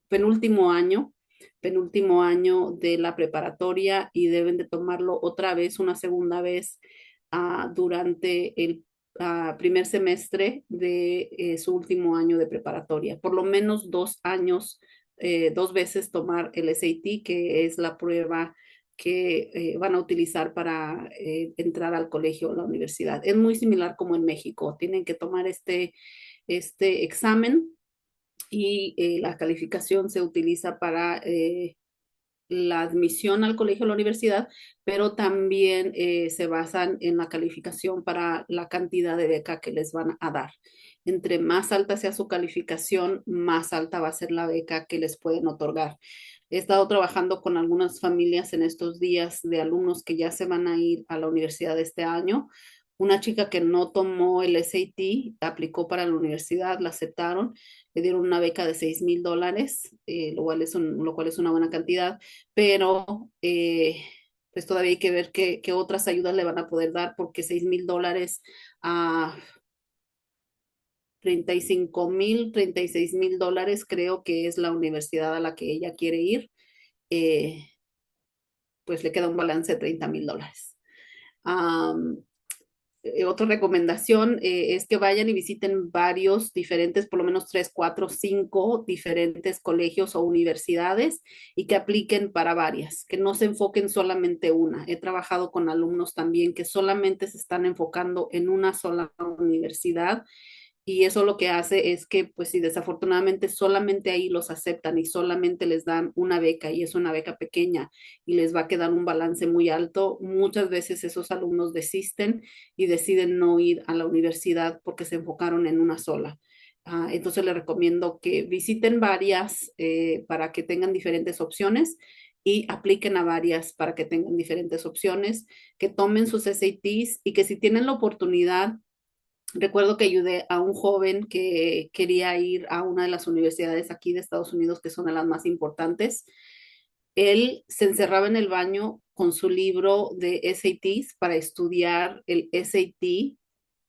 penúltimo año de la preparatoria y deben de tomarlo otra vez, una segunda vez durante el primer semestre de su último año de preparatoria. Por lo menos 2 años, 2 veces tomar el SAT, que es la prueba que van a utilizar para entrar al colegio o la universidad. Es muy similar como en México. Tienen que tomar este examen y la calificación se utiliza para la admisión al colegio o la universidad, pero también se basan en la calificación para la cantidad de beca que les van a dar. Entre más alta sea su calificación, más alta va a ser la beca que les pueden otorgar. He estado trabajando con algunas familias en estos días de alumnos que ya se van a ir a la universidad este año. Una chica que no tomó el SAT, aplicó para la universidad, la aceptaron, le dieron una beca de $6,000, lo cual es una buena cantidad, pero pues todavía hay que ver qué otras ayudas le van a poder dar, porque $6,000 a 35,000, $36,000 creo que es la universidad a la que ella quiere ir, pues le queda un balance de $30,000. Otra recomendación es que vayan y visiten varios diferentes, por lo menos 3, 4, 5 diferentes colegios o universidades y que apliquen para varias, que no se enfoquen solamente una. He trabajado con alumnos también que solamente se están enfocando en una sola universidad y eso lo que hace es que, pues si desafortunadamente solamente ahí los aceptan y solamente les dan una beca y es una beca pequeña y les va a quedar un balance muy alto, muchas veces esos alumnos desisten y deciden no ir a la universidad porque se enfocaron en una sola. Entonces les recomiendo que visiten varias para que tengan diferentes opciones y apliquen a varias para que tengan diferentes opciones, que tomen sus SATs y que si tienen la oportunidad. Recuerdo que ayudé a un joven que quería ir a una de las universidades aquí de Estados Unidos, que son de las más importantes. Él se encerraba en el baño con su libro de SATs para estudiar el SAT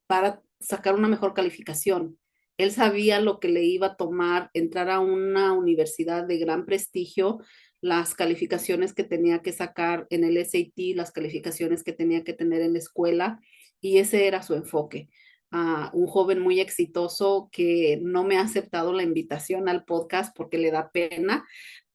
para sacar una mejor calificación. Él sabía lo que le iba a tomar entrar a una universidad de gran prestigio, las calificaciones que tenía que sacar en el SAT, las calificaciones que tenía que tener en la escuela, y ese era su enfoque. Un joven muy exitoso que no me ha aceptado la invitación al podcast porque le da pena,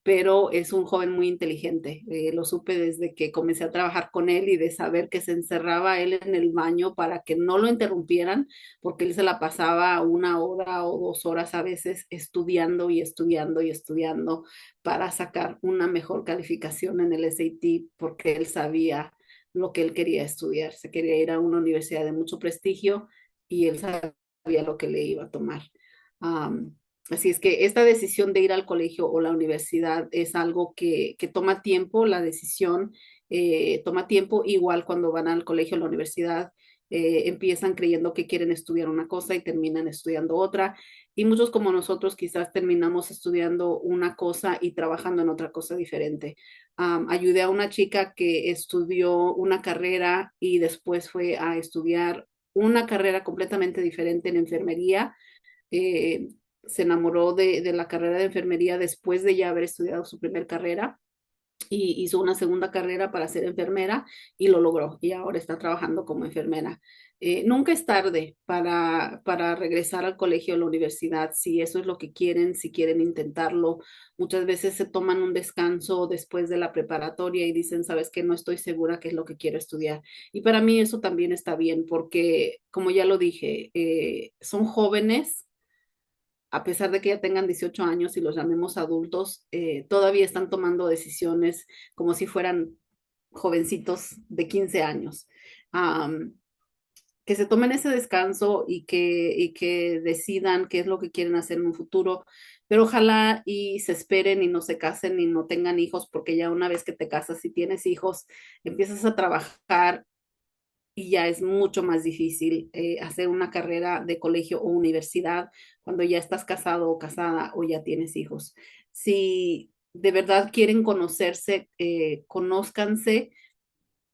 pero es un joven muy inteligente. Lo supe desde que comencé a trabajar con él y de saber que se encerraba él en el baño para que no lo interrumpieran, porque él se la pasaba 1 hora o 2 horas a veces estudiando y estudiando y estudiando para sacar una mejor calificación en el SAT, porque él sabía lo que él quería estudiar. Se quería ir a una universidad de mucho prestigio y él sabía lo que le iba a tomar. Um, Así es que esta decisión de ir al colegio o la universidad es algo que toma tiempo, la decisión toma tiempo, igual cuando van al colegio o la universidad, empiezan creyendo que quieren estudiar una cosa y terminan estudiando otra. Y muchos como nosotros quizás terminamos estudiando una cosa y trabajando en otra cosa diferente. Ayudé a una chica que estudió una carrera y después fue a estudiar una carrera completamente diferente en enfermería. eh, Se enamoró de la carrera de enfermería después de ya haber estudiado su primer carrera y hizo una segunda carrera para ser enfermera y lo logró y ahora está trabajando como enfermera. Nunca es tarde para regresar al colegio o la universidad, si eso es lo que quieren, si quieren intentarlo. Muchas veces se toman un descanso después de la preparatoria y dicen, sabes que no estoy segura qué es lo que quiero estudiar. Y para mí eso también está bien porque, como ya lo dije, son jóvenes a pesar de que ya tengan 18 años y los llamemos adultos, todavía están tomando decisiones como si fueran jovencitos de 15 años. Um, que se tomen ese descanso y que decidan qué es lo que quieren hacer en un futuro, pero ojalá y se esperen y no se casen y no tengan hijos, porque ya una vez que te casas y tienes hijos, empiezas a trabajar y ya es mucho más difícil hacer una carrera de colegio o universidad cuando ya estás casado o casada o ya tienes hijos. Si de verdad quieren conocerse, conózcanse,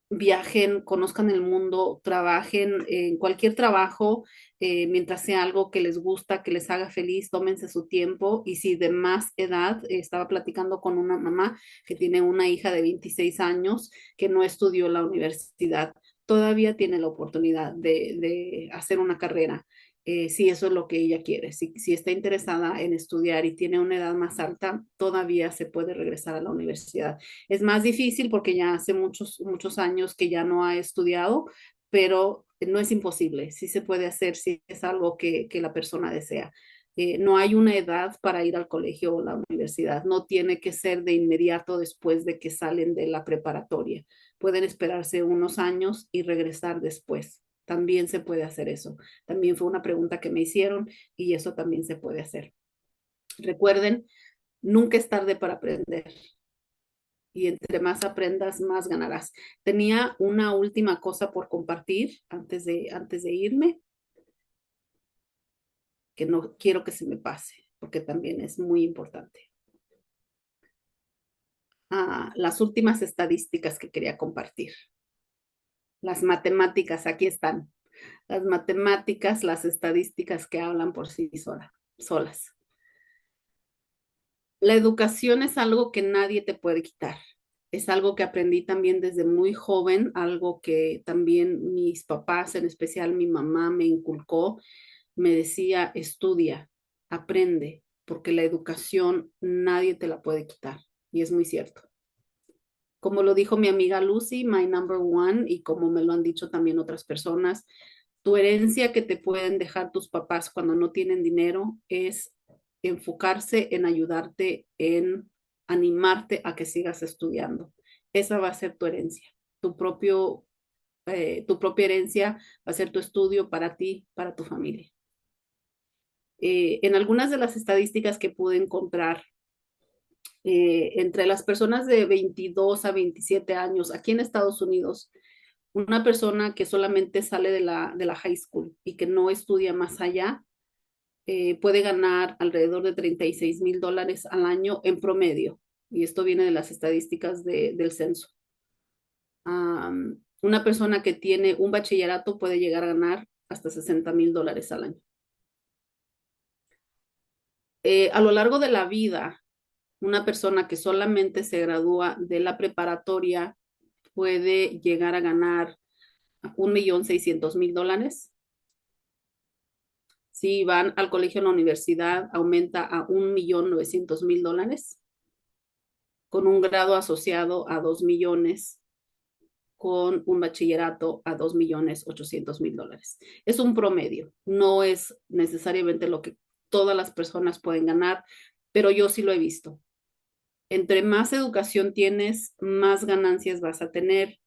viajen, conozcan el mundo, trabajen en cualquier trabajo, mientras sea algo que les gusta, que les haga feliz, tómense su tiempo y si de más edad, estaba platicando con una mamá que tiene una hija de 26 años que no estudió la universidad, todavía tiene la oportunidad de hacer una carrera. Si eso es lo que ella quiere, si está interesada en estudiar y tiene una edad más alta, todavía se puede regresar a la universidad. Es más difícil porque ya hace muchos años que ya no ha estudiado, pero no es imposible, sí se puede hacer si es algo que la persona desea. No hay una edad para ir al colegio o la universidad, no tiene que ser de inmediato después de que salen de la preparatoria. Pueden esperarse unos años y regresar después. También se puede hacer eso. También fue una pregunta que me hicieron y eso también se puede hacer. Recuerden, nunca es tarde para aprender y entre más aprendas, más ganarás. Tenía una última cosa por compartir antes de irme, que no quiero que se me pase, porque también es muy importante. Las últimas estadísticas que quería compartir. Las matemáticas, aquí están. Las matemáticas, las estadísticas que hablan por sí solas. La educación es algo que nadie te puede quitar. Es algo que aprendí también desde muy joven, algo que también mis papás, en especial mi mamá, me inculcó. Me decía, estudia, aprende, porque la educación nadie te la puede quitar. Y es muy cierto. Como lo dijo mi amiga Lucy, my number one, y como me lo han dicho también otras personas, Tu herencia que te pueden dejar tus papás cuando no tienen dinero es enfocarse en ayudarte, en animarte a que sigas estudiando. Esa va a ser tu herencia. Tu propia herencia va a ser tu estudio para ti, para tu familia. En algunas de las estadísticas que pude encontrar, entre las personas de 22 a 27 años aquí en Estados Unidos, una persona que solamente sale de la high school y que no estudia más allá, puede ganar alrededor de $36,000 al año en promedio. Y esto viene de las estadísticas del censo. Una persona que tiene un bachillerato puede llegar a ganar hasta $60,000 al año. A lo largo de la vida, una persona que solamente se gradúa de la preparatoria puede llegar a ganar $1,600,000. Si van al colegio o a la universidad, aumenta a $1,900,000, con un grado asociado a 2 millones, con un bachillerato a $2,800,000. Es un promedio, no es necesariamente lo que todas las personas pueden ganar, pero yo sí lo he visto. Entre más educación tienes, más ganancias vas a tener,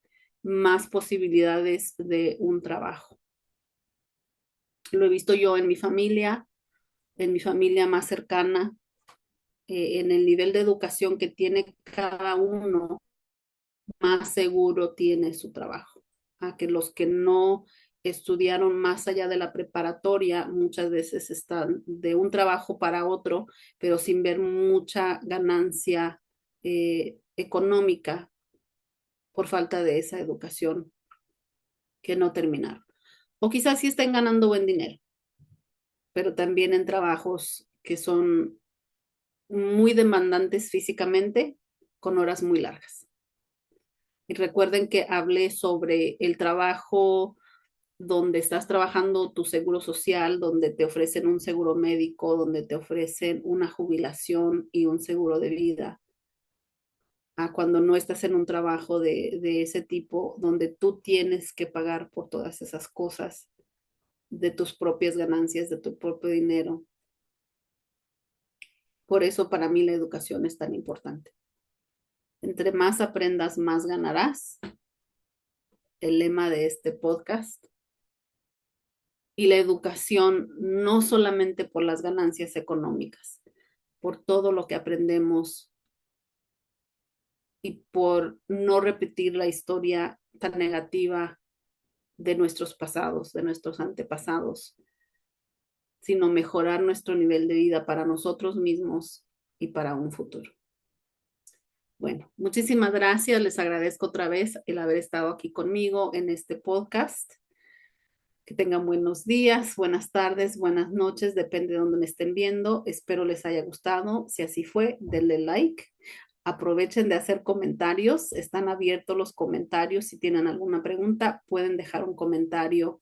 más posibilidades de un trabajo. Lo he visto yo en mi familia más cercana, en el nivel de educación que tiene cada uno, más seguro tiene su trabajo. A que los que no estudiaron más allá de la preparatoria muchas veces están de un trabajo para otro, pero sin ver mucha ganancia económica por falta de esa educación que no terminaron. O quizás sí estén ganando buen dinero, pero también en trabajos que son muy demandantes físicamente, con horas muy largas. Y recuerden que hablé sobre el trabajo donde estás trabajando tu seguro social, donde te ofrecen un seguro médico, donde te ofrecen una jubilación y un seguro de vida, a cuando no estás en un trabajo de ese tipo, donde tú tienes que pagar por todas esas cosas, de tus propias ganancias, de tu propio dinero. Por eso para mí la educación es tan importante. Entre más aprendas, más ganarás. El lema de este podcast. Y la educación no solamente por las ganancias económicas, por todo lo que aprendemos y por no repetir la historia tan negativa de nuestros pasados, de nuestros antepasados, sino mejorar nuestro nivel de vida para nosotros mismos y para un futuro. Bueno, muchísimas gracias. Les agradezco otra vez el haber estado aquí conmigo en este podcast. Que tengan buenos días, buenas tardes, buenas noches, depende de dónde me estén viendo. Espero les haya gustado. Si así fue, denle like. Aprovechen de hacer comentarios. Están abiertos los comentarios. Si tienen alguna pregunta, pueden dejar un comentario.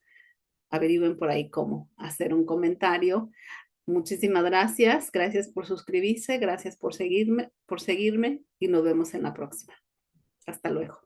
Averigüen por ahí cómo hacer un comentario. Muchísimas gracias. Gracias por suscribirse. Gracias por seguirme y nos vemos en la próxima. Hasta luego.